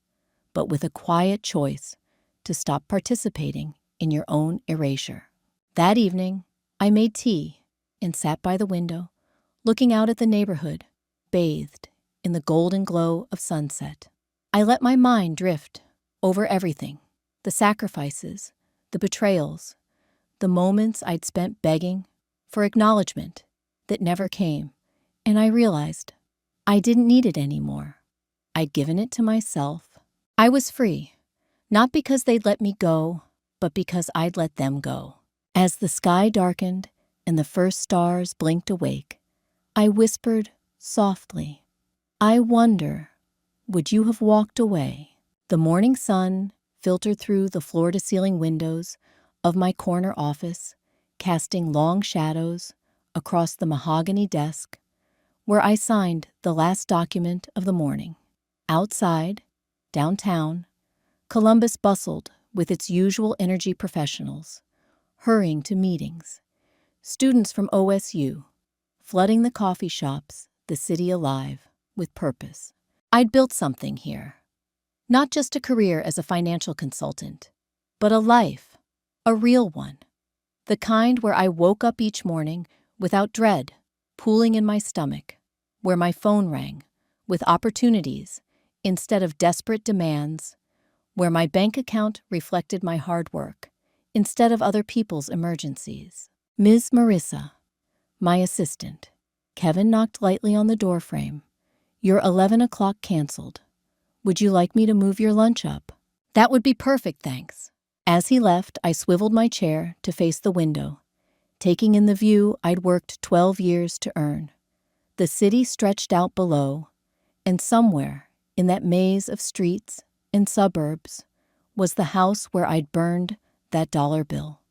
S1: but with a quiet choice to stop participating in your own erasure. That evening, I made tea and sat by the window, looking out at the neighborhood, bathed in the golden glow of sunset. I let my mind drift over everything, the sacrifices, the betrayals, the moments I'd spent begging for acknowledgement that never came, and I realized I didn't need it anymore. I'd given it to myself. I was free, not because they'd let me go, but because I'd let them go. As the sky darkened and the first stars blinked awake, I whispered softly, "I wonder, would you have walked away?" The morning sun filtered through the floor-to-ceiling windows of my corner office, casting long shadows across the mahogany desk where I signed the last document of the morning. Outside, downtown, Columbus bustled with its usual energy professionals, hurrying to meetings. Students from OSU, flooding the coffee shops, the city alive with purpose. I'd built something here. Not just a career as a financial consultant, but a life, a real one. The kind where I woke up each morning without dread pooling in my stomach, where my phone rang with opportunities instead of desperate demands, where my bank account reflected my hard work instead of other people's emergencies. Ms. Marissa, my assistant. Kevin knocked lightly on the doorframe. "Your 11 o'clock canceled. Would you like me to move your lunch up?" "That would be perfect, thanks." As he left, I swiveled my chair to face the window, taking in the view I'd worked 12 years to earn. The city stretched out below, and somewhere in that maze of streets and suburbs was the house where I'd burned that dollar bill.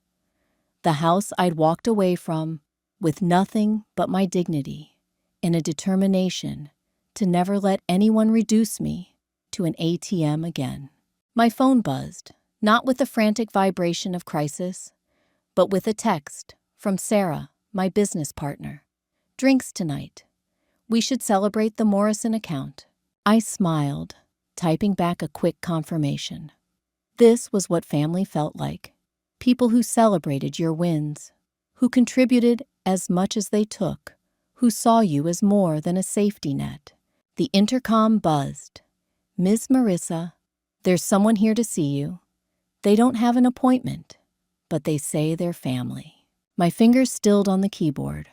S1: The house I'd walked away from with nothing but my dignity and a determination to never let anyone reduce me to an ATM again. My phone buzzed, not with the frantic vibration of crisis, but with a text from Sarah, my business partner. "Drinks tonight. We should celebrate the Morrison account." I smiled, typing back a quick confirmation. This was what family felt like. People who celebrated your wins, who contributed as much as they took, who saw you as more than a safety net. The intercom buzzed. "Ms. Marissa, there's someone here to see you. They don't have an appointment, but they say they're family." My fingers stilled on the keyboard.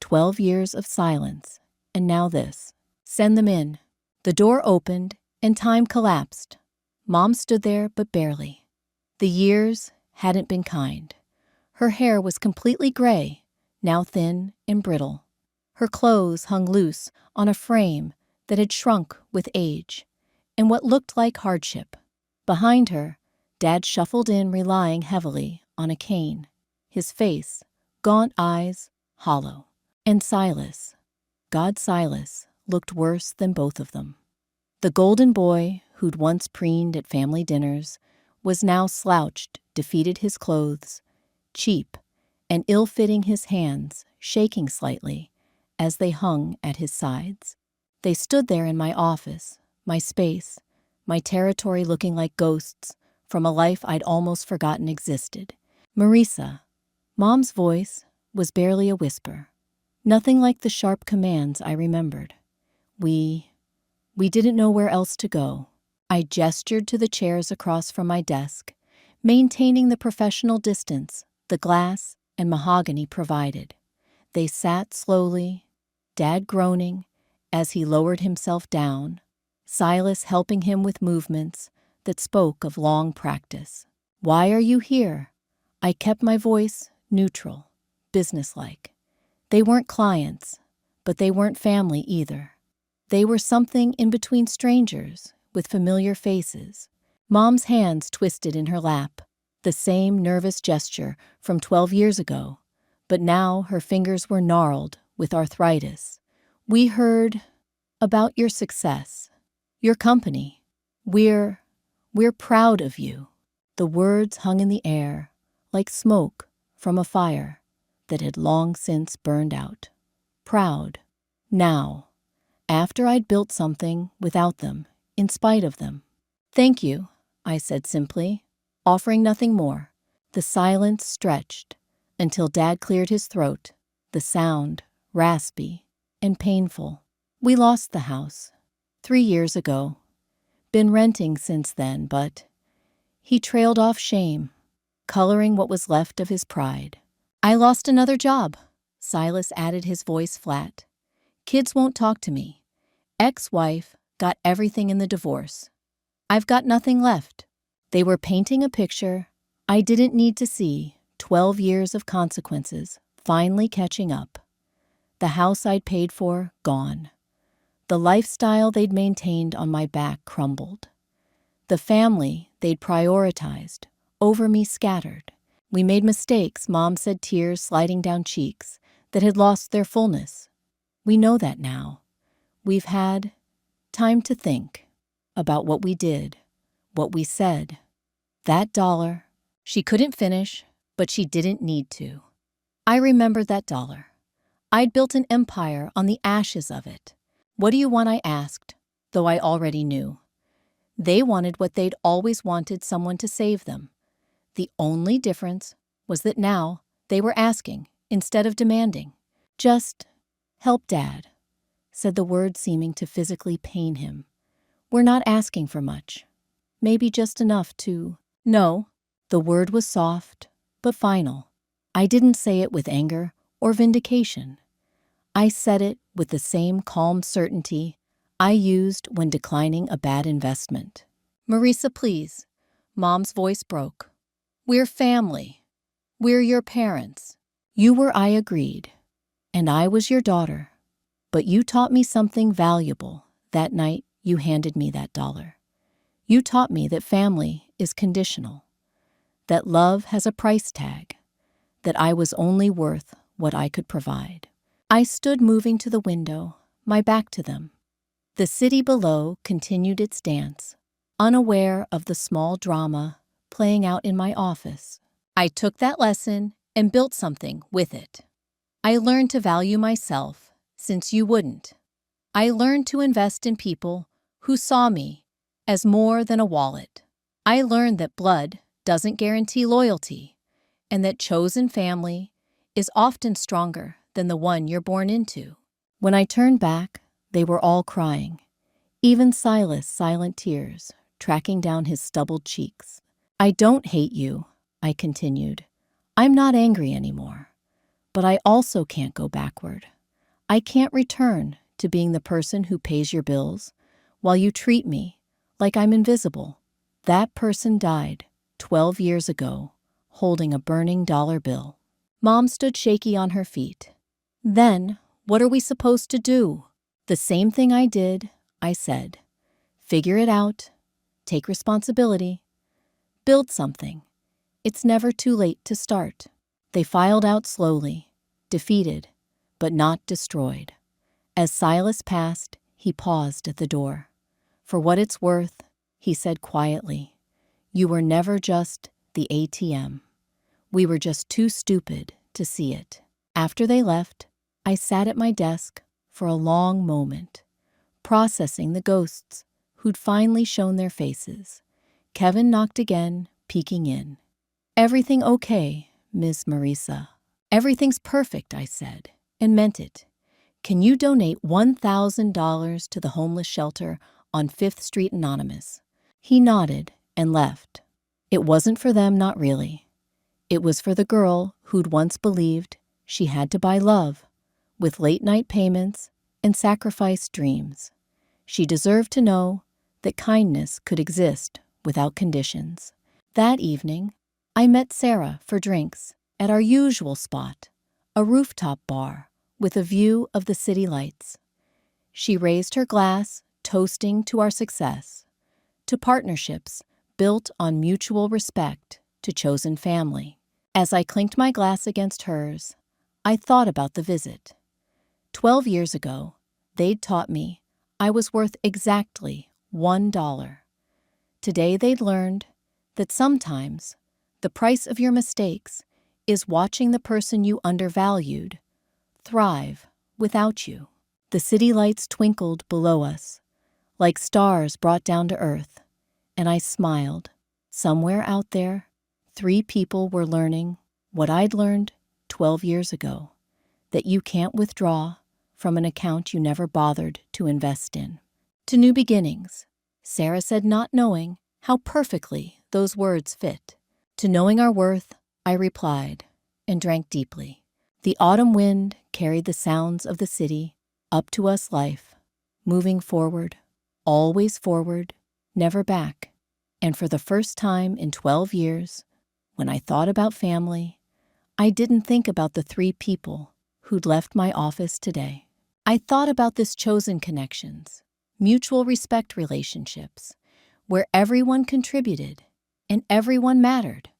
S1: 12 years of silence, and now this. "Send them in." The door opened, and time collapsed. Mom stood there, but barely. The years hadn't been kind. Her hair was completely gray, now thin and brittle. Her clothes hung loose on a frame that had shrunk with age and what looked like hardship. Behind her, Dad shuffled in, relying heavily on a cane, his face, gaunt eyes, hollow. And Silas, God Silas, looked worse than both of them. The golden boy who'd once preened at family dinners was now slouched, defeated, his clothes cheap and ill-fitting, his hands shaking slightly as they hung at his sides. They stood there in my office, my space, my territory, looking like ghosts from a life I'd almost forgotten existed. "Marissa." Mom's voice was barely a whisper, nothing like the sharp commands I remembered. We didn't know where else to go." I gestured to the chairs across from my desk, maintaining the professional distance the glass and mahogany provided. They sat slowly, Dad groaning as he lowered himself down, Silas helping him with movements that spoke of long practice. "Why are you here?" I kept my voice neutral, businesslike. They weren't clients, but they weren't family either. They were something in between, strangers with familiar faces. Mom's hands twisted in her lap, the same nervous gesture from 12 years ago, but now her fingers were gnarled with arthritis. "We heard about your success, your company. We're proud of you." The words hung in the air like smoke from a fire that had long since burned out. Proud. Now, after I'd built something without them in spite of them. "Thank you," I said simply, offering nothing more. The silence stretched until Dad cleared his throat, the sound raspy and painful. "We lost the house 3 years ago. Been renting since then, but—" He trailed off shame, coloring what was left of his pride. "I lost another job," Silas added, his voice flat. "Kids won't talk to me. Ex-wife got everything in the divorce. I've got nothing left." They were painting a picture I didn't need to see. 12 years of consequences finally catching up. The house I'd paid for, gone. The lifestyle they'd maintained on my back crumbled. The family they'd prioritized over me scattered. We made mistakes, Mom said, tears sliding down cheeks that had lost their fullness. We know that now. We've had time to think about what we did, what we said. That dollar. She couldn't finish, but she didn't need to. I remembered that dollar. I'd built an empire on the ashes of it. "What do you want?" I asked, though I already knew. They wanted what they'd always wanted: someone to save them. The only difference was that now they were asking instead of demanding. "Just help Dad," said the word, seeming to physically pain him. "We're not asking for much. Maybe just enough to—" "No." The word was soft, but final. I didn't say it with anger or vindication. I said it with the same calm certainty I used when declining a bad investment. "Marisa, please." Mom's voice broke. "We're family. We're your parents. You were," I agreed, "and I was your daughter. But you taught me something valuable that night you handed me that dollar. You taught me that family is conditional, that love has a price tag, that I was only worth what I could provide." I stood, moving to the window, my back to them. The city below continued its dance, unaware of the small drama playing out in my office. I took that lesson and built something with it. I learned to value myself since you wouldn't. I learned to invest in people who saw me as more than a wallet. I learned that blood doesn't guarantee loyalty, and that chosen family is often stronger than the one you're born into. When I turned back, they were all crying, even Silas, silent tears tracking down his stubbled cheeks. "I don't hate you," I continued. "I'm not angry anymore. But I also can't go backward. I can't return to being the person who pays your bills while you treat me like I'm invisible." That person died 12 years ago, holding a burning dollar bill. Mom stood shaky on her feet. "Then, what are we supposed to do?" "The same thing I did," I said. "Figure it out. Take responsibility. Build something. It's never too late to start." They filed out slowly, defeated, but not destroyed. As Silas passed, he paused at the door. "For what it's worth," he said quietly, "you were never just the ATM. We were just too stupid to see it." After they left, I sat at my desk for a long moment, processing the ghosts who'd finally shown their faces. Kevin knocked again, peeking in. "Everything okay, Ms. Marisa?" "Everything's perfect," I said, and meant it. "Can you donate $1,000 to the homeless shelter on 5th Street Anonymous?" He nodded and left. It wasn't for them, not really. It was for the girl who'd once believed she had to buy love with late-night payments and sacrificed dreams. She deserved to know that kindness could exist without conditions. That evening, I met Sarah for drinks at our usual spot, a rooftop bar with a view of the city lights. She raised her glass, toasting to our success, to partnerships built on mutual respect, to chosen family. As I clinked my glass against hers, I thought about the visit. 12 years ago, they'd taught me I was worth exactly $1. Today they'd learned that sometimes the price of your mistakes is watching the person you undervalued thrive without you. The city lights twinkled below us, like stars brought down to earth, and I smiled. Somewhere out there, 3 people were learning what I'd learned 12 years ago, that you can't withdraw from an account you never bothered to invest in. To new beginnings, Sarah said, not knowing how perfectly those words fit. To knowing our worth, I replied, and drank deeply. The autumn wind carried the sounds of the city up to us, life, moving forward, always forward, never back. And for the first time in 12 years, when I thought about family, I didn't think about the 3 people who'd left my office today. I thought about this chosen connections, mutual respect relationships, where everyone contributed and everyone mattered.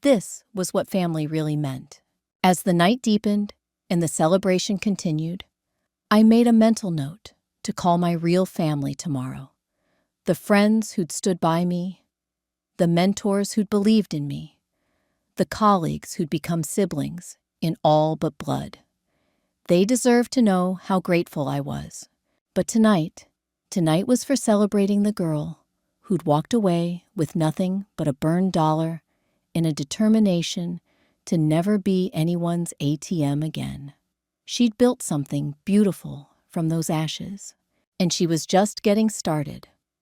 S1: This was what family really meant. As the night deepened and the celebration continued, I made a mental note to call my real family tomorrow. The friends who'd stood by me, the mentors who'd believed in me, the colleagues who'd become siblings in all but blood. They deserved to know how grateful I was. But tonight was for celebrating the girl who'd walked away with nothing but a burned dollar and a determination to never be anyone's ATM again. She'd built something beautiful from those ashes, and she was just getting started.